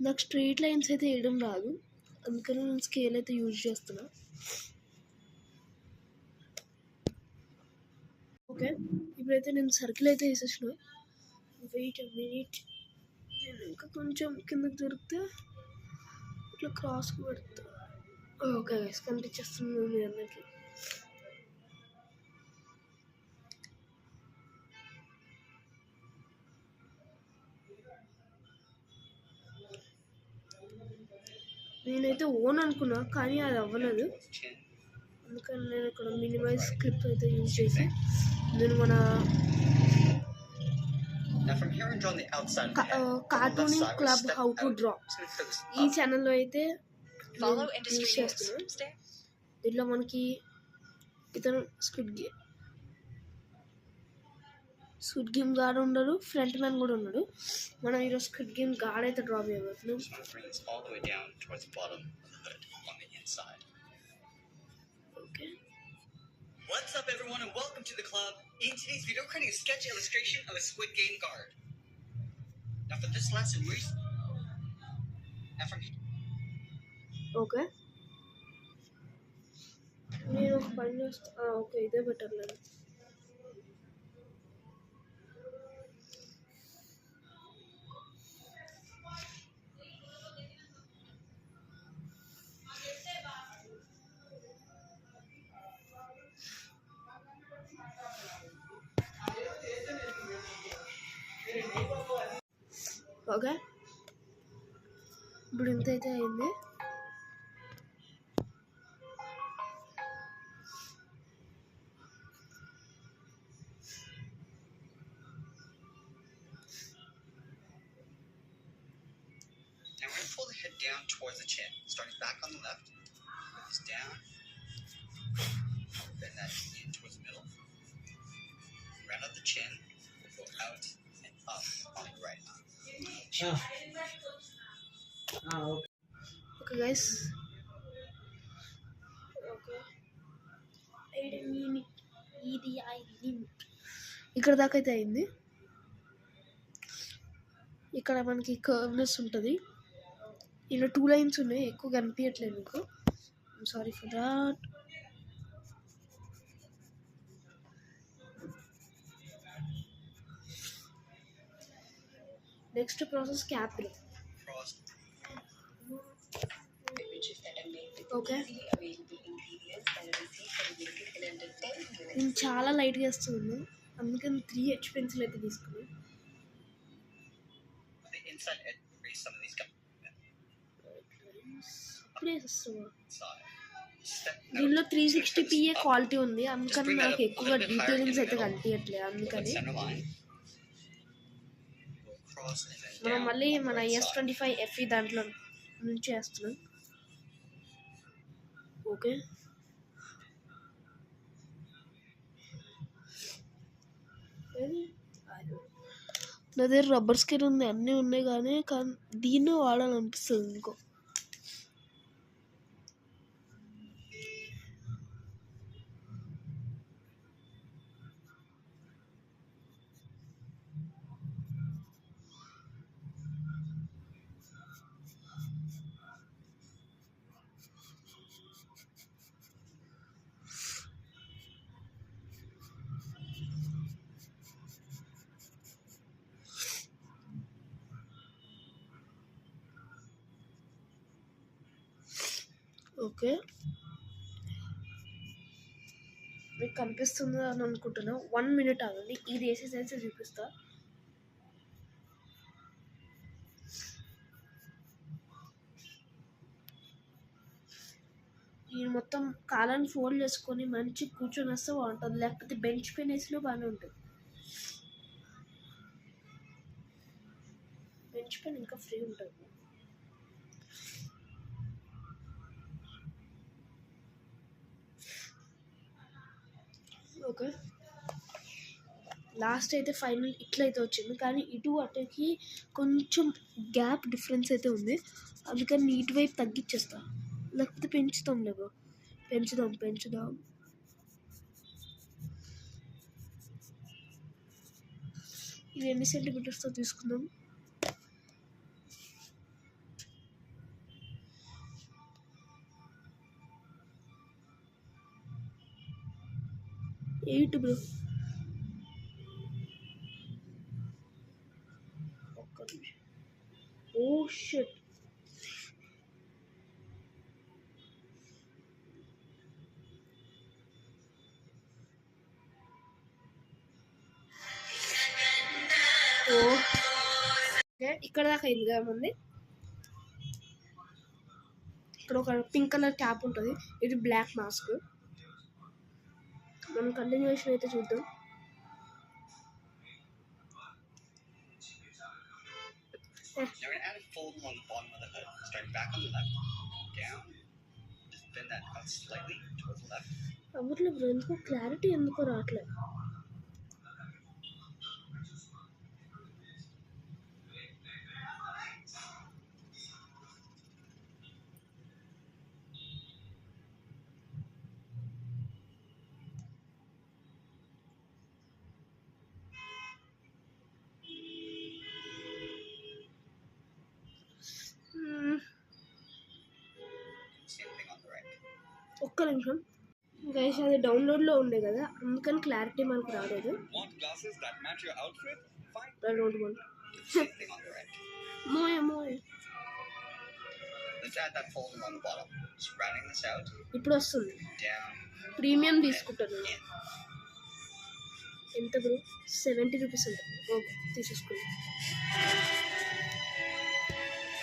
నాకు స్ట్రెయిట్ లైన్స్ అయితే వేయడం రాదు, అందుకని నేను స్కేల్ అయితే యూజ్ చేస్తున్నా. ఓకే, ఇప్పుడైతే నేను సర్కిల్ అయితే వేసేసిన. Wait a minute. నేను ఇంకా కొంచెం కిందకి దొరికితే ఇట్లా క్రాస్కి పెడతా. ఓకే గైస్, కనిపించేస్తుంది మీ అందరికి. నేనైతే ఓన్ అనుకున్నా, కానీ అది అవ్వలేదు. అందుకని నేను ఇక్కడ మినిమైజ్ స్క్రిప్ట్ అయితే యూజ్ చేసి నేను మన కార్టూనింగ్ క్లబ్ హౌ టు డ్రా ఈ ఛానల్లో అయితే యూజ్ చేస్తున్నాను. దీంట్లో మనకి ఇతను స్క్విడ్ గేమ్ గార్డ్ ఉన్నాడు, ఫ్రంట్ మ్యాన్ కూడా ఉన్నాడు. మనం ఈరోజు స్క్విడ్ గేమ్ గార్డ్ అయితే డ్రా చేయబోతున్నాం. Okay, what's up everyone and welcome to the club. In today's video, we're creating a sketch illustration of a Squid Game guard. Now for this lesson, okay, నేను ఒక పని చేస్తా. Okay, ఇదే better లేదు. Okay, ఇప్పుడు ఇంత అయితే అయింది. Now we're going to pull the head down towards the chin, starting back on the left, with this down, bend that in towards the middle, round out the chin, go out and up on the right arm. Okay guys, okay ఇది ఇక్కడ దాకా అయితే అయింది. ఇక్కడ మనకి కర్వ్నెస్ ఉంటుంది. ఇలా 2 lines ఉన్నాయి, ఎక్కువ కనిపించట్లేదు మీకు. I'm sorry for that. Next process capital. Frost. Okay నేను చాలా లైట్గా వేస్తున్నాను, అందుకని 3H పెన్సిల్ అయితే తీసుకున్నాను. The inside edge erase some of these guys. ఇప్పుడే వేస్తున్నా. Side. Step out. దీనిలో 360p Up. క్వాలిటీ ఉంది, Just అందుకని bring that నాకు up a ఎక్కువగా little bit higher in detailings the అయితే middle. కనిపించట్లేదు. Put అందుకని center line. Go across and then మనం down మళ్ళీ on the మన right side. S25 FE దాంట్లో నుంచి వేస్తున్నాం. ఓకే నా దగ్గర రబ్బర్ స్కేల్ ఉంది, అన్నీ ఉన్నాయి, కానీ దీన్ని వాడాలనిపిస్తుంది ఇంకో. ఓకే మీకు కనిపిస్తుందా అని అనుకుంటున్నా. 1 minute ఆగండి, ఇది వేసేసేసి చూపిస్తా. ఈ మొత్తం కాలాన్ని ఫోల్డ్ చేసుకొని మంచి కూర్చొని వస్తే బాగుంటుంది, లేకపోతే బెంచ్ పెన్ వేసినా బాగానే ఉంటుంది. బెంచ్ పెన్ ఇంకా ఫ్రీ ఉంటుంది. ఓకే లాస్ట్ అయితే ఫైనల్ ఇట్లయితే వచ్చింది, కానీ ఇటు అటుకి కొంచెం గ్యాప్ డిఫరెన్స్ అయితే ఉంది, అందుకని నీటి వైపు తగ్గించేస్తా, లేకపోతే పెంచుతాం లేవో. పెంచుదాం. ఇది ఎన్ని సెంటీమీటర్స్తో తీసుకుందాం? Eight bro. ఒక్క నిమిషం. Oh shit. ఇక్కడ దాకా అయింది కదా మంది. ఇక్కడ ఒక పింక్ కలర్ క్యాప్ ఉంటుంది, ఇది బ్లాక్ మాస్క్. మనం కంటిన్యూషన్ అయితే చూద్దాం. Now we're going to add a fold along the bottom of the hood. Starting back on the left, down. Just bend that out slightly towards the left. అవ్వట్లే bro, ఎందుకో clarity ఎందుకో రావట్లేదు. Same thing on the right. ఒక్క నిమిషం guys, అది డౌన్లోడ్లో ఉండే కదా, అందుకని క్లారిటీ మనకు రాలేదు. Want glasses that match your outfit? Fine. I don't want. Same thing on the right. మోయ Let's add that fold along the bottom. Just rounding this out. ఇప్పుడు వస్తుంది. Down. ప్రీమియం తీసుకుంటాను. In. ఎంత బ్రో? 70 రూపీస్ ఉంటుంది. Okay తీసేసుకోండి.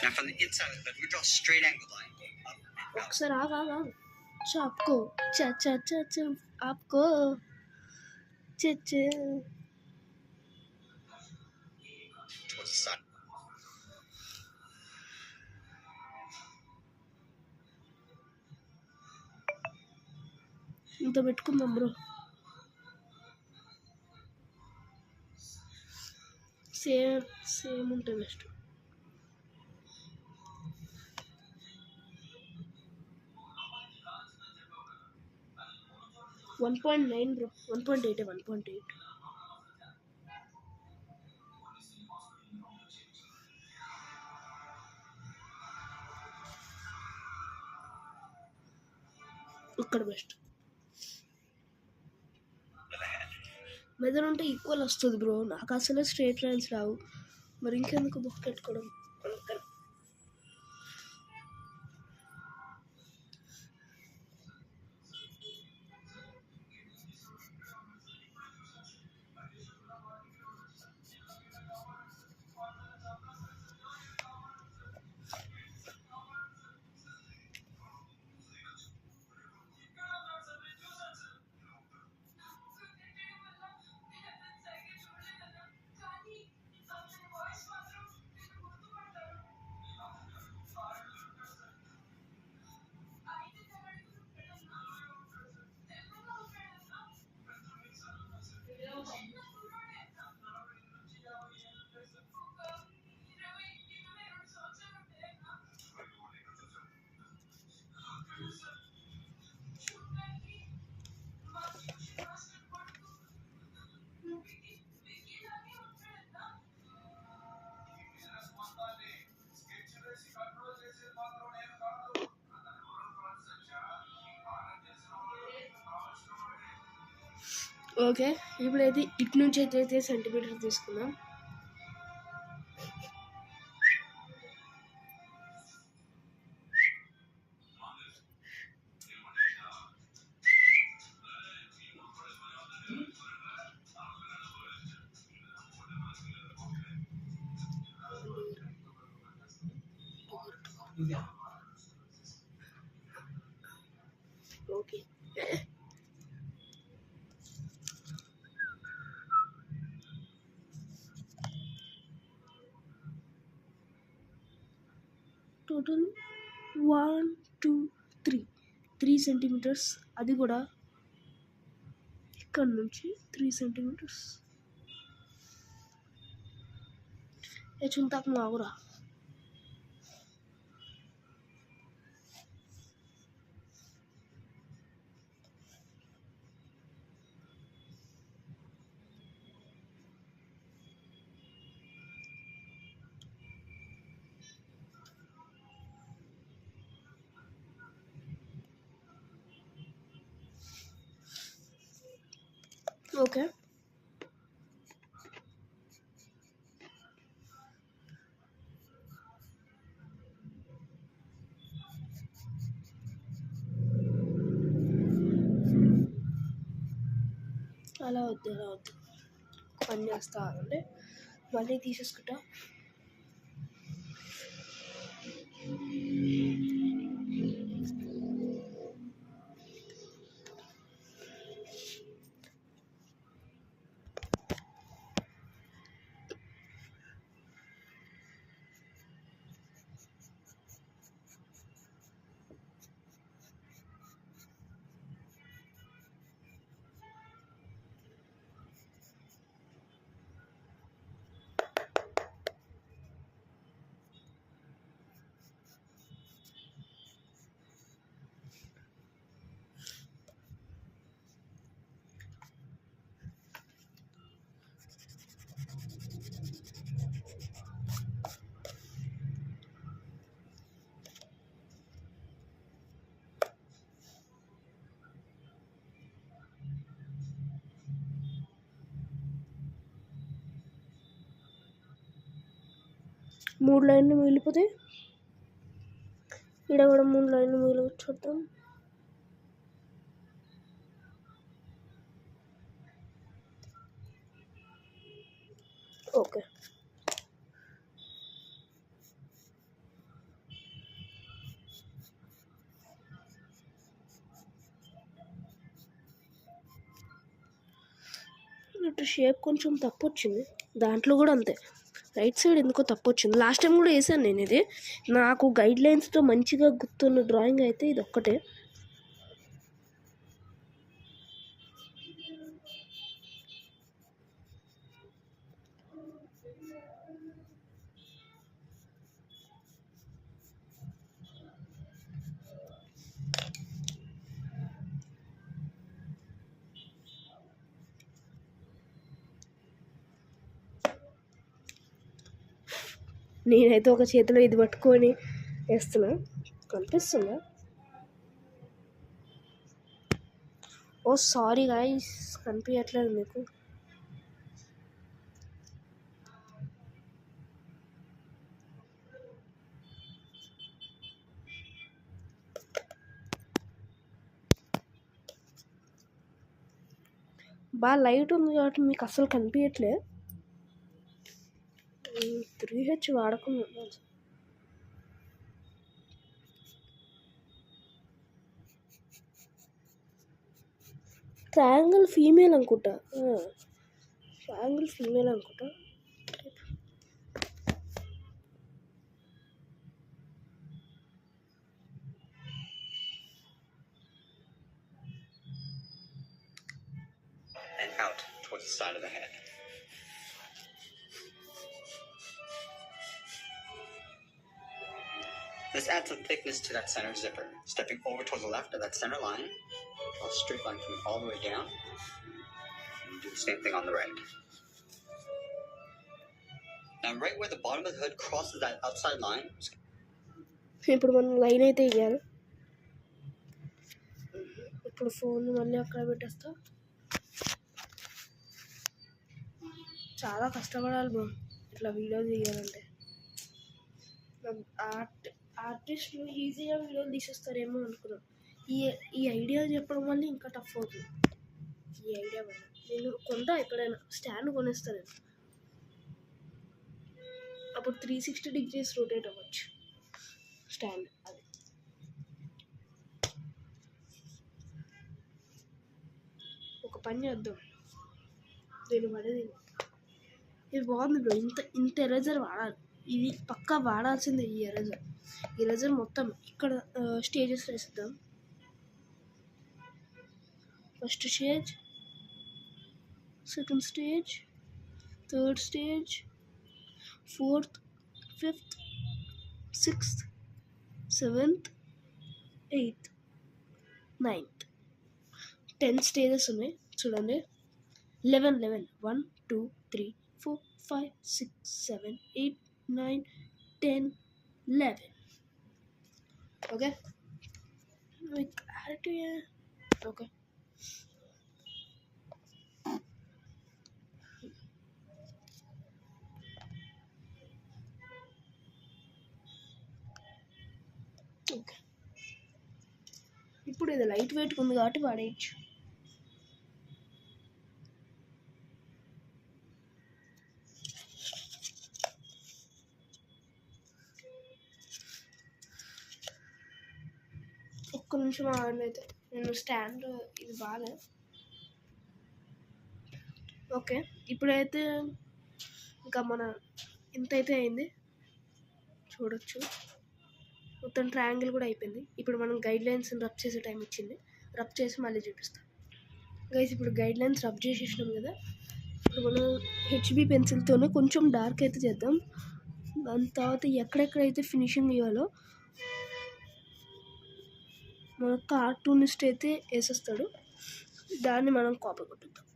Now from the inside of the hood, we draw a straight angle line going up and out. ఒకసారి ఆగా చాప్కో చ ఆప్కో చ Towards the sun. ఇంత పెట్టుకుందాం బ్రో. సేమ్ ఉంటుంది నెక్స్ట్. 1.9 bro. 1.8 1.8. ఇక్కడ బెస్ట్. మెదడు ఉంటే ఈక్వల్ వస్తుంది బ్రో. నాకు అసలే స్ట్రేట్ లైన్స్ రావు, మరి ఇంకెందుకు బుక్ పెట్టుకోవడం. ఓకే, ఇప్పుడైతే ఇటు నుంచి అయితే సెంటీమీటర్ తీసుకున్నాం. Okay, total 1 2 3 centimetres. అది కూడా ఇక్కడ నుంచి 3 సెంటీమీటర్స్. చుంతాకు మావురా. ఓకే, అలా వద్దు పని చేస్తా అంటే మళ్ళీ తీసేసుకుంటా. మూడు లైన్లు మిగిలిపోతాయి. ఇక్కడ కూడా 3 లైన్లు మిగిలి చూద్దాం. ఓకే, ఇటు షేప్ కొంచెం తప్పు వచ్చింది. దాంట్లో కూడా అంతే, రైట్ సైడ్ ఎందుకో తప్పు వచ్చింది. లాస్ట్ టైం కూడా వేసాను నేను ఇది. నాకు గైడ్ లైన్స్తో మంచిగా గుర్తున్న డ్రాయింగ్ అయితే ఇది ఒక్కటే. నేనైతే ఒక చేతిలో ఇది పట్టుకొని వేస్తున్నా, కనిపిస్తుందా? ఓ సారీ గైస్, కనిపించట్లేదు మీకు. బాగా లైట్ ఉంది కాబట్టి మీకు అసలు కనిపించట్లే. 3H వాడకుండా ట్రయాంగిల్ ఫీమేల్ అనుకుంటా. ట్రయాంగిల్ ఫీమేల్ అనుకుంటా. And out towards the side of the head. This adds some thickness to that center zipper. Stepping over towards the left of that center line, draw a straight line coming all the way down, and do the same thing on the right. Now, right where the bottom of the hood crosses that outside line, ఇప్పుడు మనం line అయితే ఇవ్వాలి. ఇప్పుడు phone మళ్ళీ అక్కడ పెట్టేస్తా. చాలా కష్టపడాలి బ్రో ఇట్లా వీడియో తీయాలంటే. ఆర్టిస్టులు ఈజీగా వీడియోలు తీసేస్తారేమో అనుకున్నాను. ఈ ఐడియా చెప్పడం వల్ల ఇంకా టఫ్ అవుతుంది. ఈ ఐడియా వల్ల నేను కొంటా, ఎక్కడైనా స్టాండ్ కొనేస్తాను. అప్పుడు 360 degrees రొటేట్ అవ్వచ్చు స్టాండ్. అది ఒక పని చేద్దాం, దీని పడేది. ఇది బాగుంది బ్రో. ఇంత ఎరేజర్ వాడాలి. ఇది పక్కా వాడాల్సిందే. ఈ ఎరేజర్ మొత్తం ఇక్కడ స్టేజెస్ వేసిద్దాం. First stage, second stage, third stage, 4th, 5th, 6th, 7th, 8th, 9th, 10 stages ఉన్నాయి చూడండి. 11 1 2 3 4 5 6 7 8 9 10 11. Okay, with clarity. Okay, okay. ఇప్పుడు ఇది లైట్ వెయిట్ ఉంది కాబట్టి వాడేయచ్చు. ఒక్క నిమిషం ఆడలేదు, నేను స్టాండ్ ఇది బాగా. ఓకే, ఇప్పుడైతే ఇంకా మన ఇంతైతే అయింది చూడొచ్చు. మొత్తం ట్రయాంగిల్ కూడా అయిపోయింది. ఇప్పుడు మనం గైడ్ లైన్స్ రబ్ చేసే టైం వచ్చింది. రబ్ చేసి మళ్ళీ చూపిస్తాం గైస్. ఇప్పుడు గైడ్ లైన్స్ రబ్ చేసేసినాం కదా. ఇప్పుడు మనం హెచ్బి పెన్సిల్తోనే కొంచెం డార్క్ అయితే చేద్దాం. దాని తర్వాత ఎక్కడెక్కడైతే ఫినిషింగ్ ఇవ్వాలో మన కార్టూనిస్ట్ అయితే వేసేస్తాడు, దాన్ని మనం కాపీ కొట్టుద్దాం.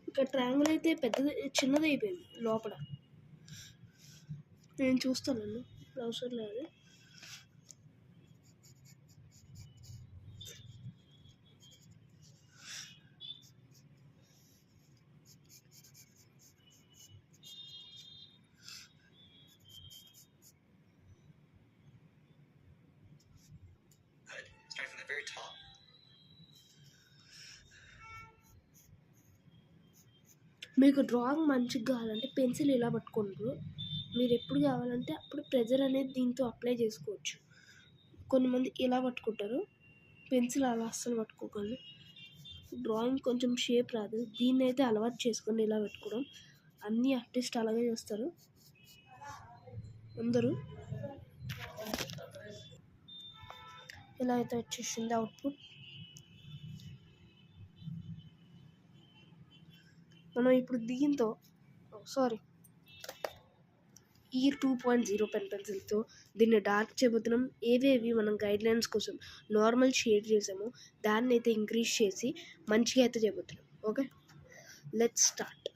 ఇక్కడ ట్రయాంగిల్ అయితే పెద్దది చిన్నది అయిపోయింది లోపల. నేను చూస్తాను, ఇప్పుడు అవసరం లేదు. start from the very top. మీకు డ్రాయింగ్ మంచిగా కావాలంటే పెన్సిల్ ఇలా పట్టుకోండి. మీరు ఎప్పుడు కావాలంటే అప్పుడు ప్రెజర్ అనేది దీంతో అప్లై చేసుకోవచ్చు. కొంతమంది ఇలా పట్టుకుంటారు, పెన్సిల్ అలా అస్సలు పట్టుకోకండి. డ్రాయింగ్ కొంచెం షేప్ రాదు. దీన్ని అయితే అలవాటు చేసుకోండి ఇలా పెట్టుకోవడం. అన్ని ఆర్టిస్ట్ అలాగే చేస్తారు అందరూ. ఇలా అయితే వచ్చేసింది అవుట్పుట్. మనం ఇప్పుడు దీంతో ఈ 2.0 పెన్ పెన్సిల్తో దీన్ని డార్క్ చేయబోతున్నాం. ఏవేవి మనం గైడ్లైన్స్ కోసం నార్మల్ షేడ్ చేసామో దాన్ని అయితే ఇంక్రీజ్ చేసి మంచిగా అయితే చేయబోతున్నాం. Okay, let's start.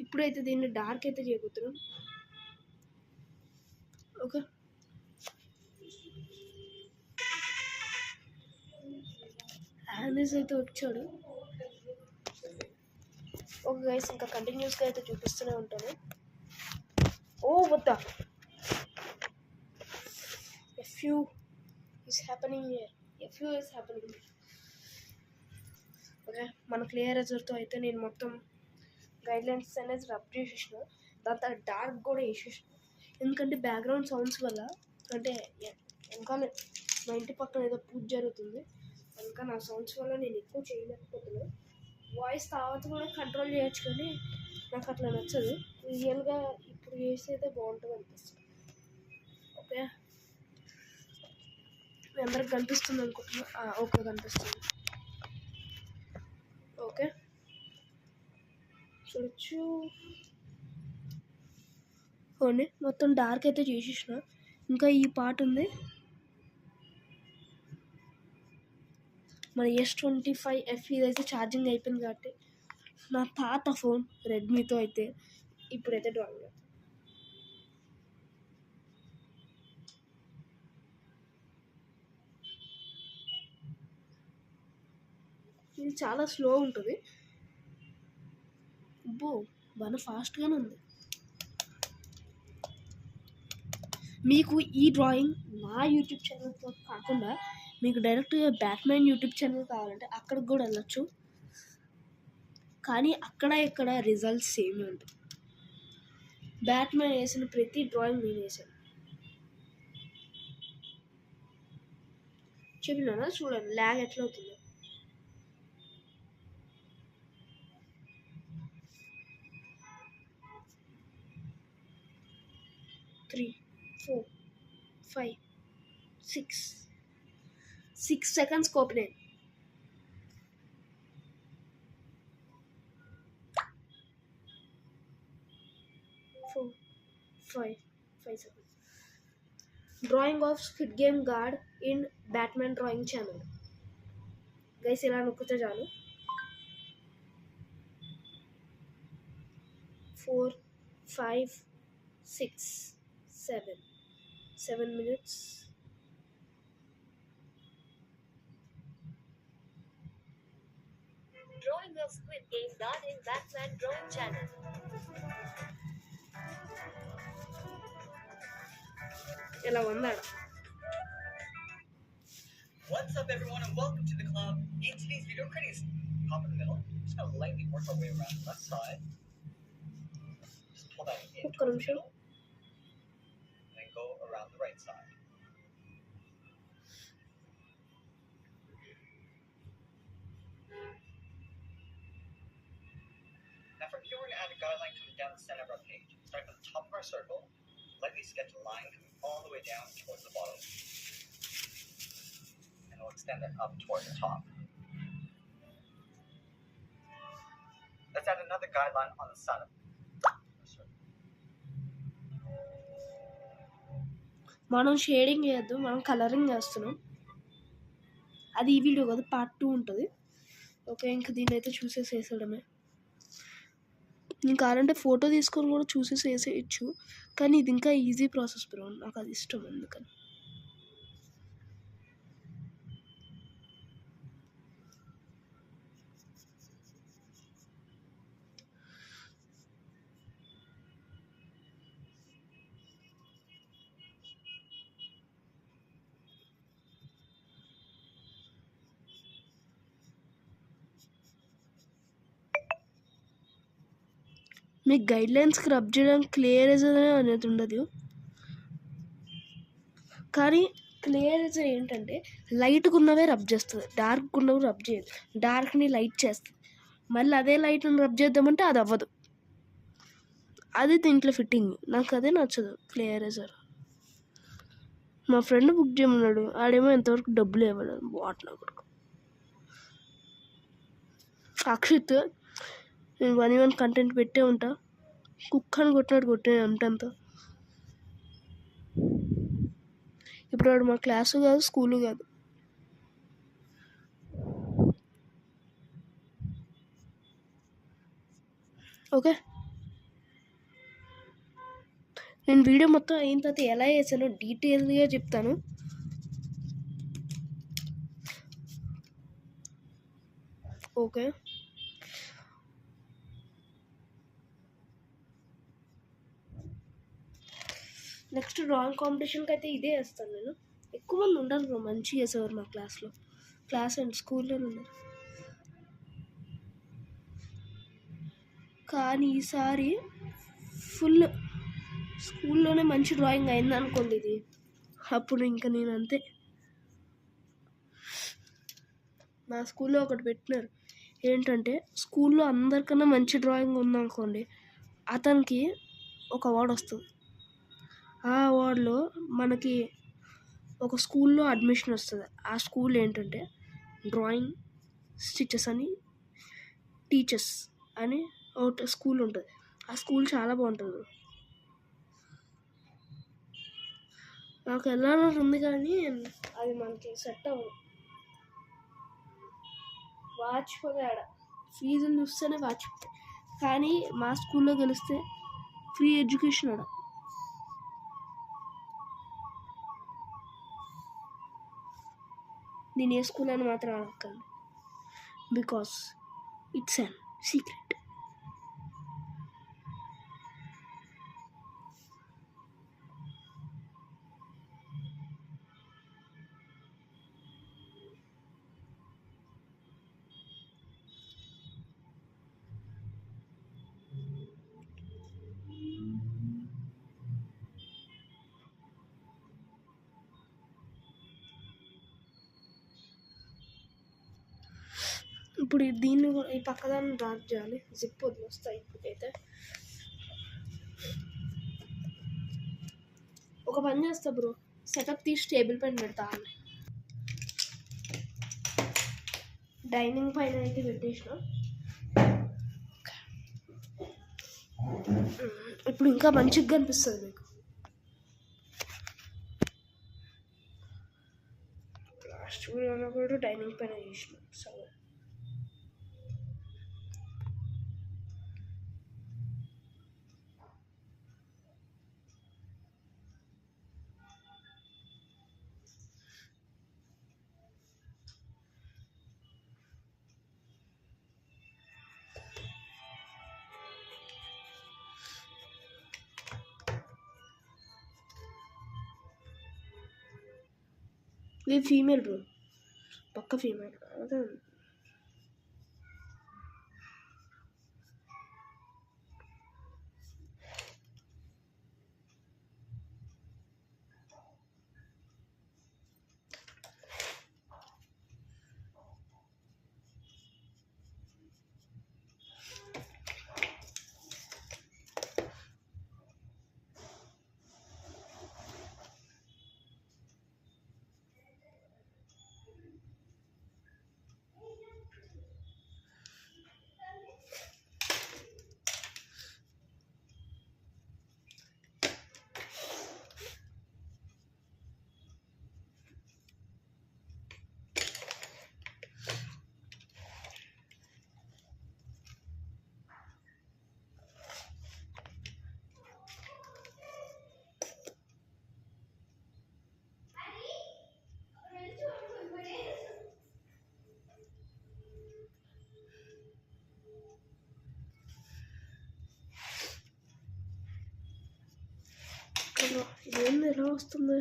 ఇప్పుడైతే దీన్ని డార్క్ అయితే చేయబోతున్నాం. ఓకే, హ్యాండిల్స్ అయితే వచ్చాడు. ఓకే గైస్, ఇంకా కంటిన్యూస్గా అయితే చూపిస్తూనే ఉంటాను. ఓ వద్దా, FU is happening here. FU is happening. Okay, మన క్లియర్ ఎరేజర్తో అయితే నేను మొత్తం గైడ్లైన్స్ అనేది రబ్ చేసేసిన. దాని తర్వాత డార్క్ కూడా వేసేసిన. ఎందుకంటే బ్యాక్గ్రౌండ్ సౌండ్స్ వల్ల, అంటే ఇంకా మా ఇంటి పక్కన ఏదో పూజ జరుగుతుంది, ఇంకా నా సౌండ్స్ వల్ల నేను ఎక్కువ చేయలేకపోతున్నాను. వాయిస్ తర్వాత కూడా కంట్రోల్ చేయొచ్చు, కానీ నాకు అట్లా నచ్చదు. రియల్గా ఇప్పుడు చేసేదే బాగుంటుంది అనిపిస్తుంది. ఓకే, మీ అందరికి కనిపిస్తుంది అనుకుంటున్నా. ఓకే, కనిపిస్తుంది. ఓకే, చూడొచ్చు. ఓనే మొత్తం డార్క్ అయితే చేసేసిన. ఇంకా ఈ పార్ట్ ఉంది. మన S25 ఇదైతే ఛార్జింగ్ అయిపోయింది కాబట్టి నా పాత ఫోన్ రెడ్మీతో అయితే ఇప్పుడైతే డ్రాయింగ్. ఇది చాలా స్లో ఉంటుంది. బాగా ఫాస్ట్గానే ఉంది. మీకు ఈ డ్రాయింగ్ నా యూట్యూబ్ ఛానల్తో కాకుండా మీకు డైరెక్ట్గా బ్యాట్మ్యాన్ యూట్యూబ్ ఛానల్ కావాలంటే అక్కడికి కూడా వెళ్ళొచ్చు, కానీ అక్కడ ఇక్కడ రిజల్ట్స్ సేమ్ ఉంటుంది. బ్యాట్మ్యాన్ వేసిన ప్రతి డ్రాయింగ్ నేను వేసాను. చెప్పినా చూడండి ల్యాగ్ ఎట్లా అవుతుందో. 3, 4, 5, 6 seconds open it. 4, 5 seconds. Drawing of Squid Game guard in Batman drawing channel. Guys, ఇలా నొక్కితే చాలు. 4, 5, 6, 7 minutes. Drawing of Squid Game guard in Batman drawing channel. ఇలా ఉందాడ. What's up, everyone, and welcome to the club. In today's video, we're creating a pop in the middle. Just gonna lightly work our way around the left side. Just pull that in towards the middle, and then go around the right side. Now from here, we're gonna add a guideline coming down the center of our page. Start from the top of our circle, lightly sketch a line coming all the way down towards the bottom. And we'll extend that up toward the top. Let's add another guideline on the side of the circle. మనం shading చేయొద్దు, మనం colouring చేస్తున్నాం. అది ఈ video కాదు, part 2 ఉంటుంది. Okay, ఇంక దీన్ని అయితే చూసేసి వేసేయడమే. నేను కావాలంటే ఫోటో తీసుకొని కూడా చూసేసి వేసేయచ్చు, కానీ ఇది ఇంకా ఈజీ ప్రాసెస్ బ్రో, నాకు అది ఇష్టం అందుకని. మీకు గైడ్లైన్స్కి రబ్ చేయడానికి క్లియర్ ఎరేజర్ అనేది ఉండదు, కానీ క్లియర్ ఎరేజర్ ఏంటంటే లైట్గా ఉన్నవే రబ్ చేస్తుంది, డార్క్ ఉన్నవి రబ్ చేయదు. డార్క్ని లైట్ చేస్తుంది, మళ్ళీ అదే లైట్ని రబ్ చేద్దామంటే అది అవ్వదు. అది దీంట్లో ఫిట్టింగ్, నాకు అదే నచ్చదు క్లియర్ ఎరేజర్. మా ఫ్రెండ్ బుక్ చేయమన్నాడు, ఆడేమో ఎంతవరకు డబ్బులు ఇవ్వలేదు. వాట్ నా కొడుకు. అక్షిత్, నేను 1 కంటెంట్ పెట్టే ఉంటా, కుక్కని కొట్టినట్టు కొట్టాను అంటంతా. ఇప్పుడు వాడు మా క్లాసు కాదు, స్కూలు కాదు. ఓకే, నేను వీడియో మొత్తం అయిన తర్వాత ఎలా చేశానో డీటెయిల్గా చెప్తాను. ఓకే, నెక్స్ట్ డ్రాయింగ్ కాంపిటీషన్కి అయితే ఇదే వేస్తాను నేను. ఎక్కువ మంది ఉండాలి బ్రో, మంచిగా చేసేవారు మా క్లాస్లో. క్లాస్ అండ్ స్కూల్లో ఉన్నారు. కానీ ఈసారి ఫుల్ స్కూల్లోనే మంచి డ్రాయింగ్ అయింది అనుకోండి ఇది, అప్పుడు ఇంకా నేను అంతే. మా స్కూల్లో ఒకటి పెట్టినారు ఏంటంటే, స్కూల్లో అందరికన్నా మంచి డ్రాయింగ్ ఉందనుకోండి అతనికి ఒక అవార్డు వస్తుంది. ఆ అవార్డులో మనకి ఒక స్కూల్లో అడ్మిషన్ వస్తుంది. ఆ స్కూల్ ఏంటంటే డ్రాయింగ్ స్టిచెస్ అని టీచర్స్ అని ఒక స్కూల్ ఉంటుంది. ఆ స్కూల్ చాలా బాగుంటుంది. నాకు వెళ్ళాలని ఉంది కానీ అది మనకి సెట్ అవ్వదు. వాచిపోయాడ ఫీజులు చూస్తేనే వాచిపోతాయి. కానీ మా స్కూల్లో గెలిస్తే ఫ్రీ ఎడ్యుకేషన్ ఆడ. నేను ఏ స్కూల్ అని మాత్రం అడగండి, బికాస్ ఇట్స్ అన్ సీక్రెట్. ఇప్పుడు దీన్ని కూడా ఈ పక్కదాన్ని డ్రాప్ చేయాలి. జిప్ వదిలేస్తాయి ఇప్పుడైతే. ఒక పని చేస్తా బ్రో, సెటప్ తీసి టేబుల్ పైన పెడతా. డైనింగ్ పైన అయితే పెట్టేసిన. ఇప్పుడు ఇంకా మంచిగా కనిపిస్తుంది మీకు. లాస్ట్ వీడియోలో కూడా డైనింగ్ పైన చేసిన. సరే, ఇది ఫీమేల్ బ్రో, పక్క ఫీమేల్. అదే ఇదేంది ఎలా వస్తుంది?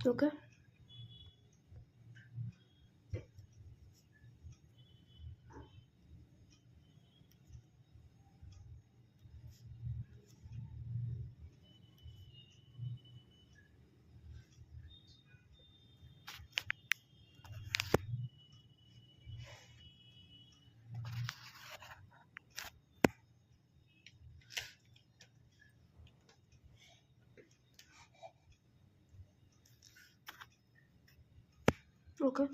Okay. Okay.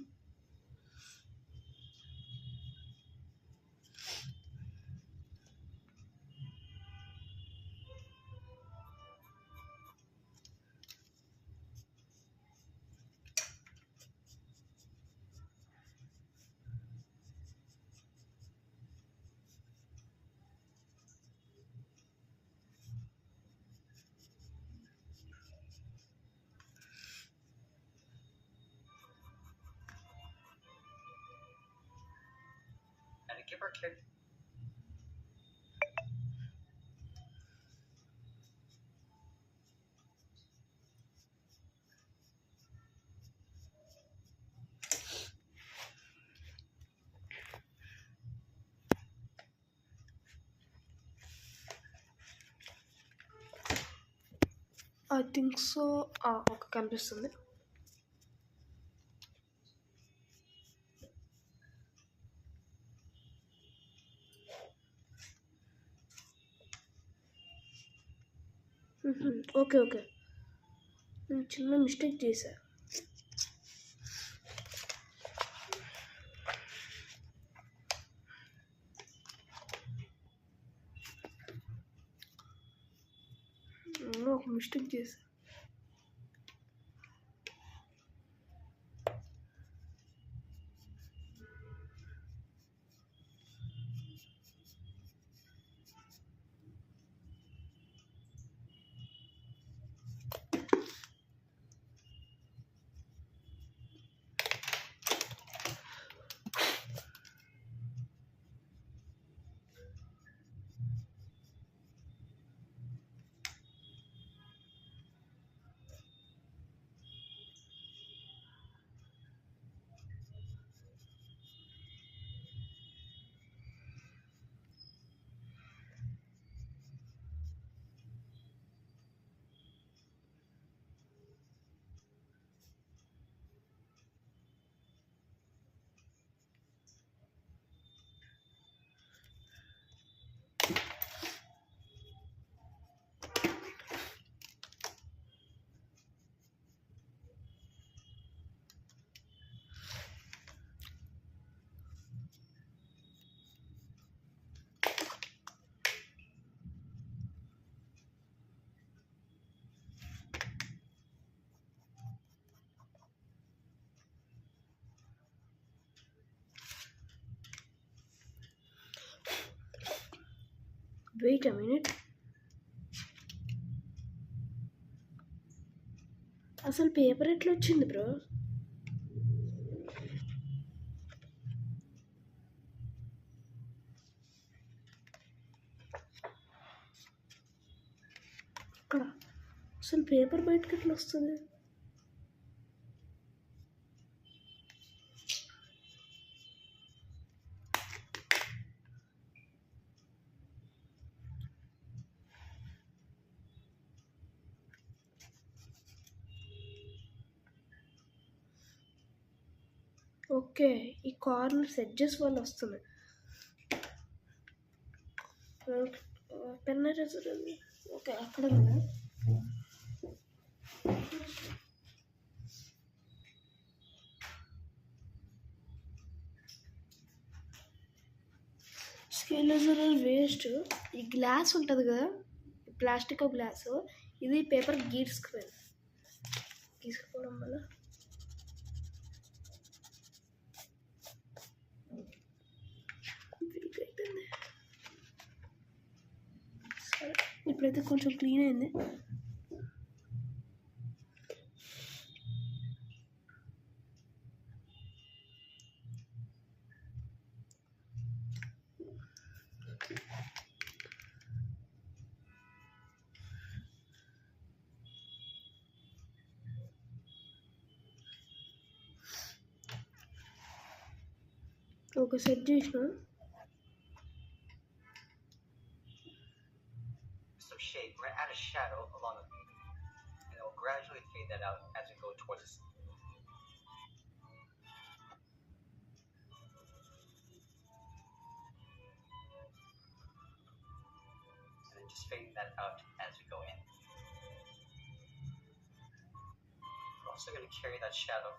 And to give our kid I think so. Okay, కనిపిస్తుంది. Okay, okay. నేను చిన్న మిస్టేక్ చేశా. ఒక మిస్టేక్ చేశా. Wait a minute. అసలు పేపర్ ఎట్లా వచ్చింది బ్రో? అక్కడ అసలు పేపర్ బయటకు ఎట్లా వస్తుంది? ఓకే, ఈ కార్నర్స్ ఎడ్జెస్ వల్ల వస్తుంది. పెన్ ఎరేజర్ ఓకే, అక్కడ ఉందా? Scale eraser waste. ఈ గ్లాస్ ఉంటుంది కదా, ప్లాస్టిక్ గ్లాస్, ఇది పేపర్ గీసుకోవడం వల్ల సరే, ఇప్పుడైతే కొంచెం క్లీన్ అయింది. ఒక సెట్ చేసిన some shade. We're gonna add a shadow along with it, and it will gradually fade that out as we go towards the sun. And then just fading that out as we go in. We're also going to carry that shadow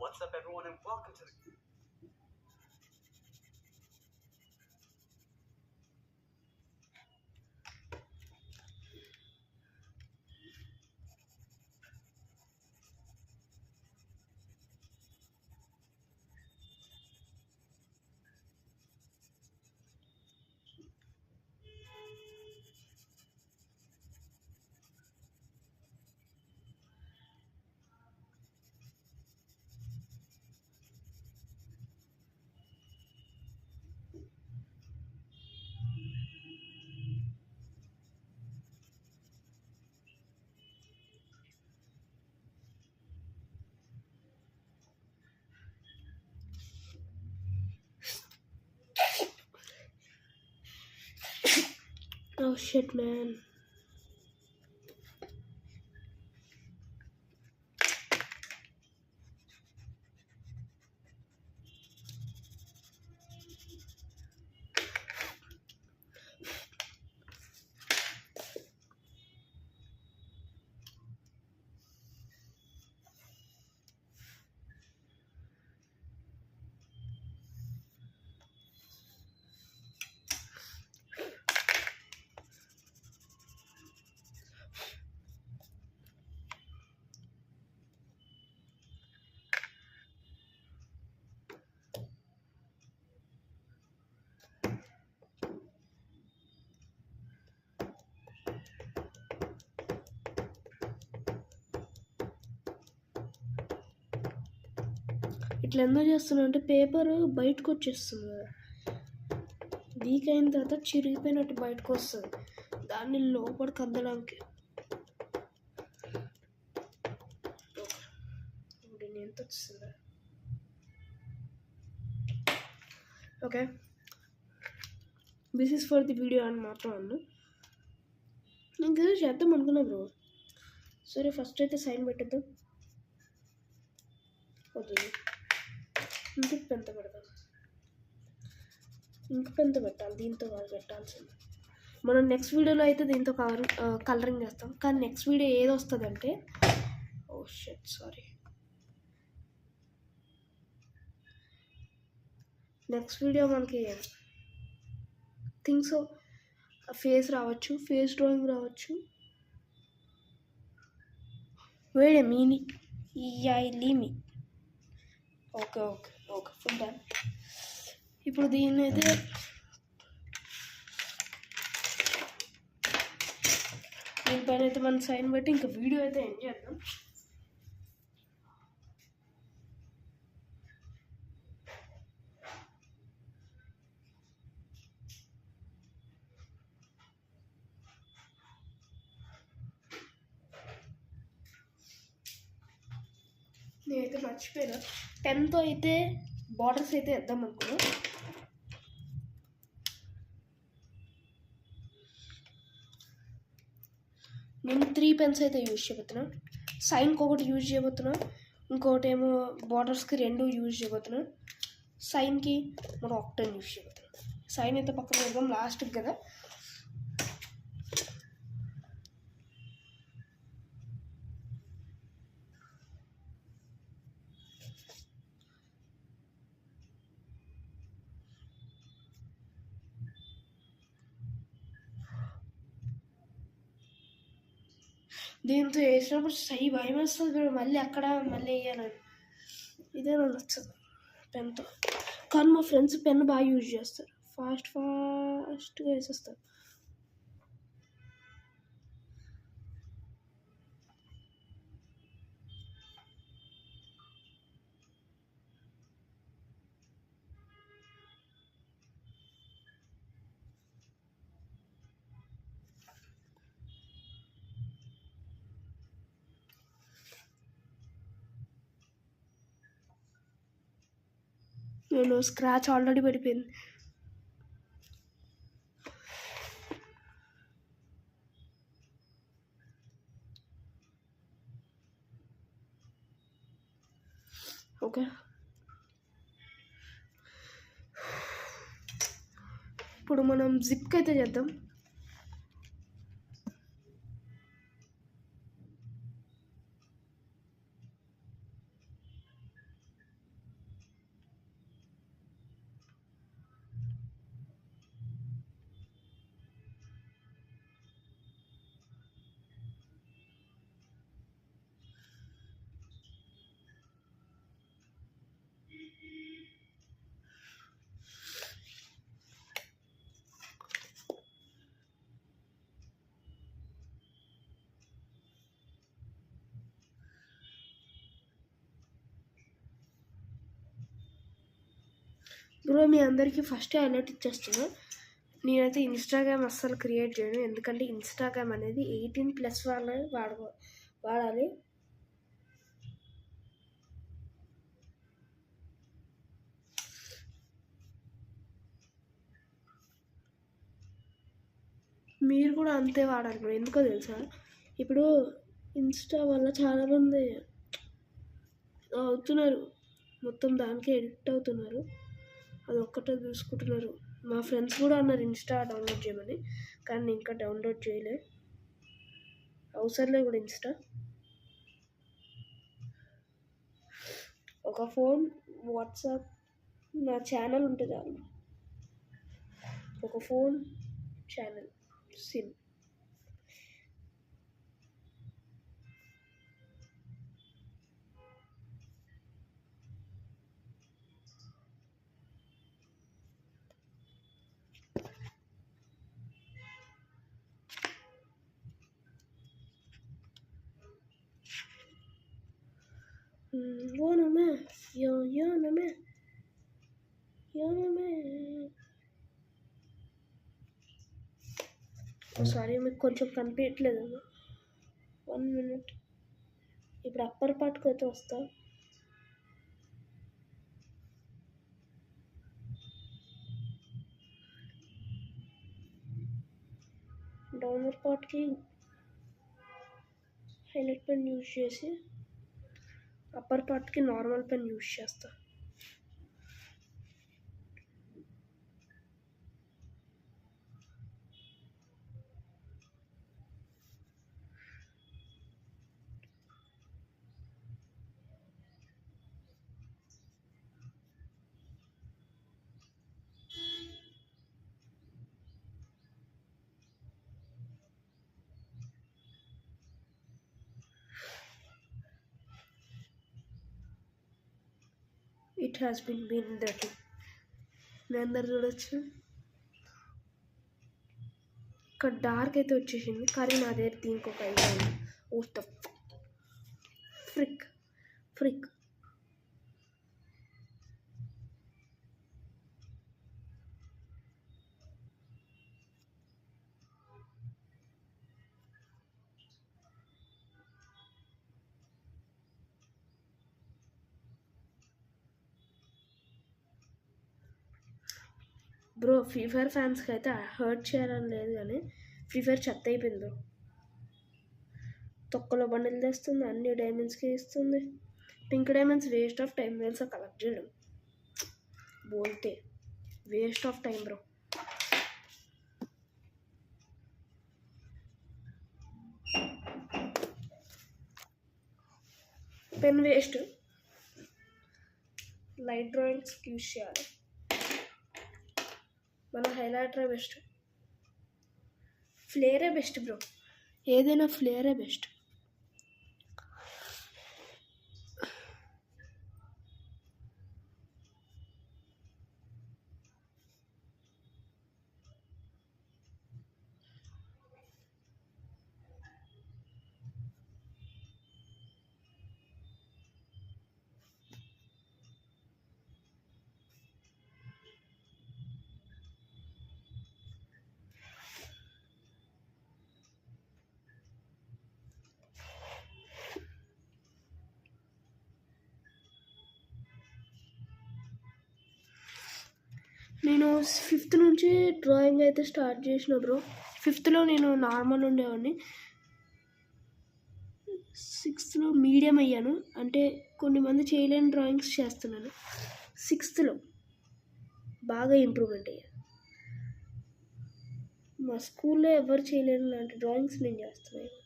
What's up, everyone, and welcome to the... Oh shit, man. ఇట్లా ఎందుకు చేస్తున్నా అంటే paper బయటకు వచ్చేస్తుంది కదా, week అయిన తర్వాత చిరిగిపోయినట్టు బయటకు వస్తుంది, దాన్ని లోపలికి అందడానికి. ఇప్పుడు ఎంత వచ్చిందా? Okay, this is for the video అని మాత్రం అన్నా. ఇంకా చేద్దాం అనుకున్నా బ్రో. సరే ఫస్ట్ అయితే సైన్ పెట్టేద్దాం. వద్దు, ఇంక పెంత పెడదాం. ఇంక పెంత పెట్టాలి, దీంతో కాదు పెట్టాల్సింది. మనం నెక్స్ట్ వీడియోలో అయితే దీంతో కలరింగ్ చేస్తాం. కానీ నెక్స్ట్ వీడియో ఏది వస్తుంది అంటే, oh shut sorry, next video మనకి థింగ్స్ ఫేస్ రావచ్చు, ఫేస్ డ్రాయింగ్ రావచ్చు. వేడే మీని లీమి. Okay okay okay, full done. ఇప్పుడు దీన్ని అయితే దీనిపైన అయితే మనం సైన్ పెట్టి ఇంకా వీడియో అయితే ఎండ్ చేద్దాం. నేనైతే మర్చిపోయినా, పెన్తో అయితే బార్డర్స్ అయితే వేద్దాం అనుకున్నా. నేను 3 పెన్స్ అయితే యూజ్ చేయబోతున్నా. సైన్కి ఒకటి యూజ్ చేయబోతున్నా, ఇంకోటి ఏమో బార్డర్స్కి 2 యూజ్ చేయబోతున్నా. సైన్కి మనం ఒకటని యూజ్ చేయబోతున్నాం. సైన్ అయితే పక్కన పెడదాం లాస్ట్కి కదా. దీంతో వేసినప్పుడు భయం వేస్తుంది, మళ్ళీ అక్కడ మళ్ళీ వేయాలని. ఇదే నాకు నచ్చదు పెన్తో. కానీ మా ఫ్రెండ్స్ పెన్ బాగా యూజ్ చేస్తారు, ఫాస్ట్గా వేసేస్తారు. నేను స్క్రాచ్ ఆల్రెడీ పడిపోయింది. ఓకే, ఇప్పుడు మనం జిప్కి అయితే చేద్దాం. బ్రో మీ అందరికీ ఫస్ట్ అలర్ట్ ఇచ్చేస్తున్నా, నేనైతే ఇన్స్టాగ్రామ్ అస్సలు క్రియేట్ చేయను, ఎందుకంటే ఇన్స్టాగ్రామ్ అనేది 18+ వాళ్ళే వాడాలి. మీరు కూడా అంతే వాడాలి బ్రో. ఎందుకో తెలుసా, ఇప్పుడు ఇన్స్టా వల్ల చాలామంది అవుతున్నారు, మొత్తం దానికే ఎడిక్ట్ అవుతున్నారు, అది ఒక్కటే చూసుకుంటున్నారు. మా ఫ్రెండ్స్ కూడా అన్నారు ఇన్స్టా డౌన్లోడ్ చేయమని, కానీ నేను ఇంకా డౌన్లోడ్ చేయలే, అవసరంలే కూడా ఇన్స్టా. ఒక ఫోన్, వాట్సాప్, నా ఛానల్ ఉంటుంది చాలు. ఒక phone, channel, SIM. Yoname, yoname. Sorry మీకు కొంచెం కనిపించట్లేదు, 1 minute. ఇప్పుడు అప్పర్ పార్ట్కి అయితే వస్తా. డౌనర్ పార్ట్కి హైలైట్ పెన్ యూజ్ చేసి అప్పర్ పార్ట్కి నార్మల్ పెన్ యూజ్ చేస్తా. It has been that. మీ అందరు చూడొచ్చు, ఇక్కడ డార్క్ అయితే వచ్చేసింది, కానీ నా దగ్గర దీనికి ఒక ఐడియా ఉంది. ఓ ద ఫ్రిక్ బ్రో. ఫ్రీ ఫైర్ ఫ్యాన్స్కి అయితే హర్ట్ చేయాలని లేదు, కానీ ఫ్రీ ఫైర్ చెత్త అయిపోయింది బ్రో. తొక్కలో బండిల్ తెస్తుంది, అన్ని డైమండ్స్కి ఇస్తుంది. Pink diamonds waste of time తెలుసా కలెక్ట్ చేయడం, బోల్తే waste of time bro. Pen waste, light drawings use చేయాలి. మన హైలైటరే బెస్ట్, ఫ్లేరే బెస్ట్ బ్రో, ఏదైనా ఫ్లేరే బెస్ట్. నేను 5th నుంచి డ్రాయింగ్ అయితే స్టార్ట్ చేసిన బ్రో. 5thలో నేను నార్మల్ ఉండేవాడిని, 6thలో మీడియం అయ్యాను, అంటే కొన్ని మంది చేయలేని డ్రాయింగ్స్ చేస్తున్నాను. 6thలో బాగా ఇంప్రూవ్మెంట్ అయ్యాను. మా స్కూల్లో ఎవరు చేయలేని లాంటి డ్రాయింగ్స్ నేను చేస్తున్నాను.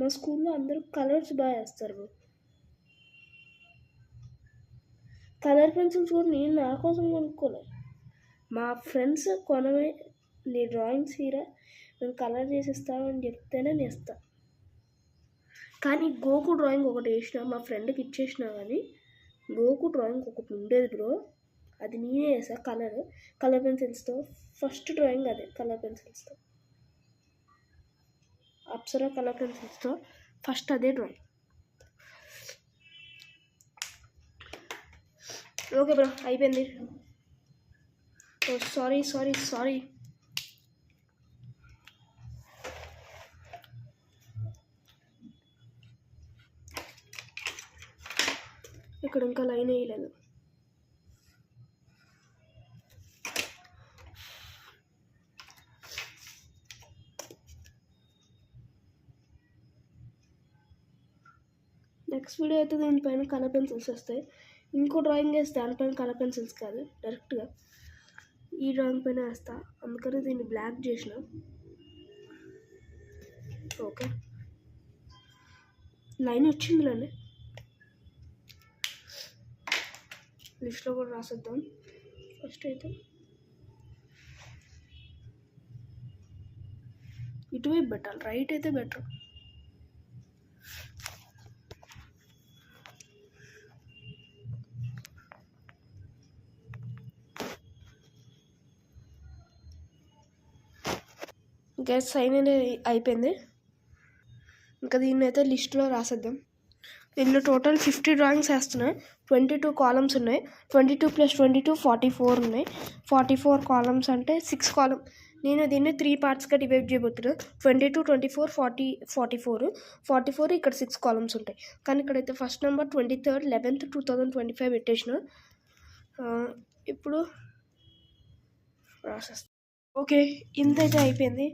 మా స్కూల్లో అందరూ కలర్స్ బాగా వేస్తారు బ్రో. కలర్ పెన్సిల్స్ కూడా నేను నా కోసం కొనుక్కోలేదు, మా ఫ్రెండ్స్ కొనమే, నీ డ్రాయింగ్స్ హీరా నేను కలర్ చేసిస్తామని చెప్తేనే నేను ఇస్తాను. కానీ గోకు డ్రాయింగ్ ఒకటి వేసిన మా ఫ్రెండ్కి ఇచ్చేసిన, కానీ గోకు డ్రాయింగ్ ఒకటి ఉండేది బ్రో, అది నేనే వేసా కలర్ పెన్సిల్స్తో. ఫస్ట్ డ్రాయింగ్ అదే కలర్ పెన్సిల్స్తో, అప్సరా కలర్ పెన్సిల్స్తో ఫస్ట్ అదే డ్రాయింగ్. ఓకే బ్రో, అయిపోయింది. సారీ. ఇక్కడ ఇంకా లైన్ వేయలేదు. నెక్స్ట్ వీడియో అయితే దీనిపైన కలర్ పెన్సిల్స్ వస్తాయి. ఇంకో డ్రాయింగ్ వేస్తే దానిపైన కలర్ పెన్సిల్స్ కాదు, డైరెక్ట్గా ఈ డ్రాయింగ్ పైన వేస్తా, అందుకని దీన్ని బ్లాక్ చేసిన. ఓకే, లైన్ వచ్చిందిలేండి. లిస్ట్లో కూడా రాసేద్దాం. ఫస్ట్ అయితే ఇటువైపు పెట్టాలి, రైట్ అయితే బెటర్. గ్యాస్ సైన్ అనేది అయిపోయింది. ఇంకా దీన్ని అయితే లిస్ట్లో రాసేద్దాం. దీనిలో టోటల్ 50 డ్రాయింగ్స్ వేస్తున్నాయి. 22 కాలమ్స్ ఉన్నాయి. 22 + 22 44 ఉన్నాయి. 44 కాలమ్స్ అంటే 6 కాలమ్. నేను దీన్ని 3 పార్ట్స్గా డివైడ్ చేయబోతున్నాను. 22, 24, 40, 44 ఇక్కడ 6 కాలమ్స్ ఉంటాయి. కానీ ఇక్కడైతే ఫస్ట్ నెంబర్ 23rd 11th 2025 పెట్టేసిన. ఇప్పుడు ప్రాసెస్ ఓకే, ఇంతైతే అయిపోయింది.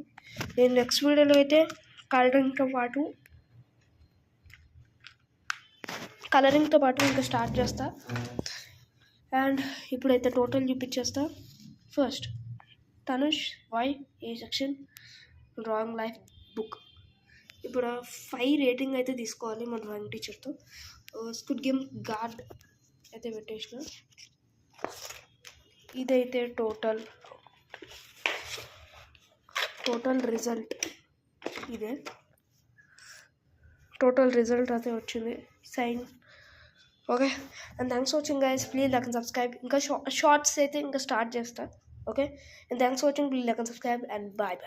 నేను నెక్స్ట్ వీడియోలో అయితే కలరింగ్తో పాటు ఇంకా స్టార్ట్ చేస్తా. అండ్ ఇప్పుడైతే టోటల్ చూపించేస్తా. First Tanush Y A section drawing life book. ఇప్పుడు 5 రేటింగ్ అయితే తీసుకోవాలి మా డ్రాయింగ్ టీచర్తో. స్క్విడ్ గేమ్ గార్డ్ అయితే పెట్టేసిన. ఇదైతే టోటల్ రిజల్ట్, ఇదే టోటల్ రిజల్ట్ అయితే వచ్చింది. Sign okay. And thanks for watching guys. Please like and subscribe. ఇంకా షార్ట్స్ అయితే ఇంకా స్టార్ట్ చేస్తా. Okay, and thanks for watching. Please like and subscribe and bye.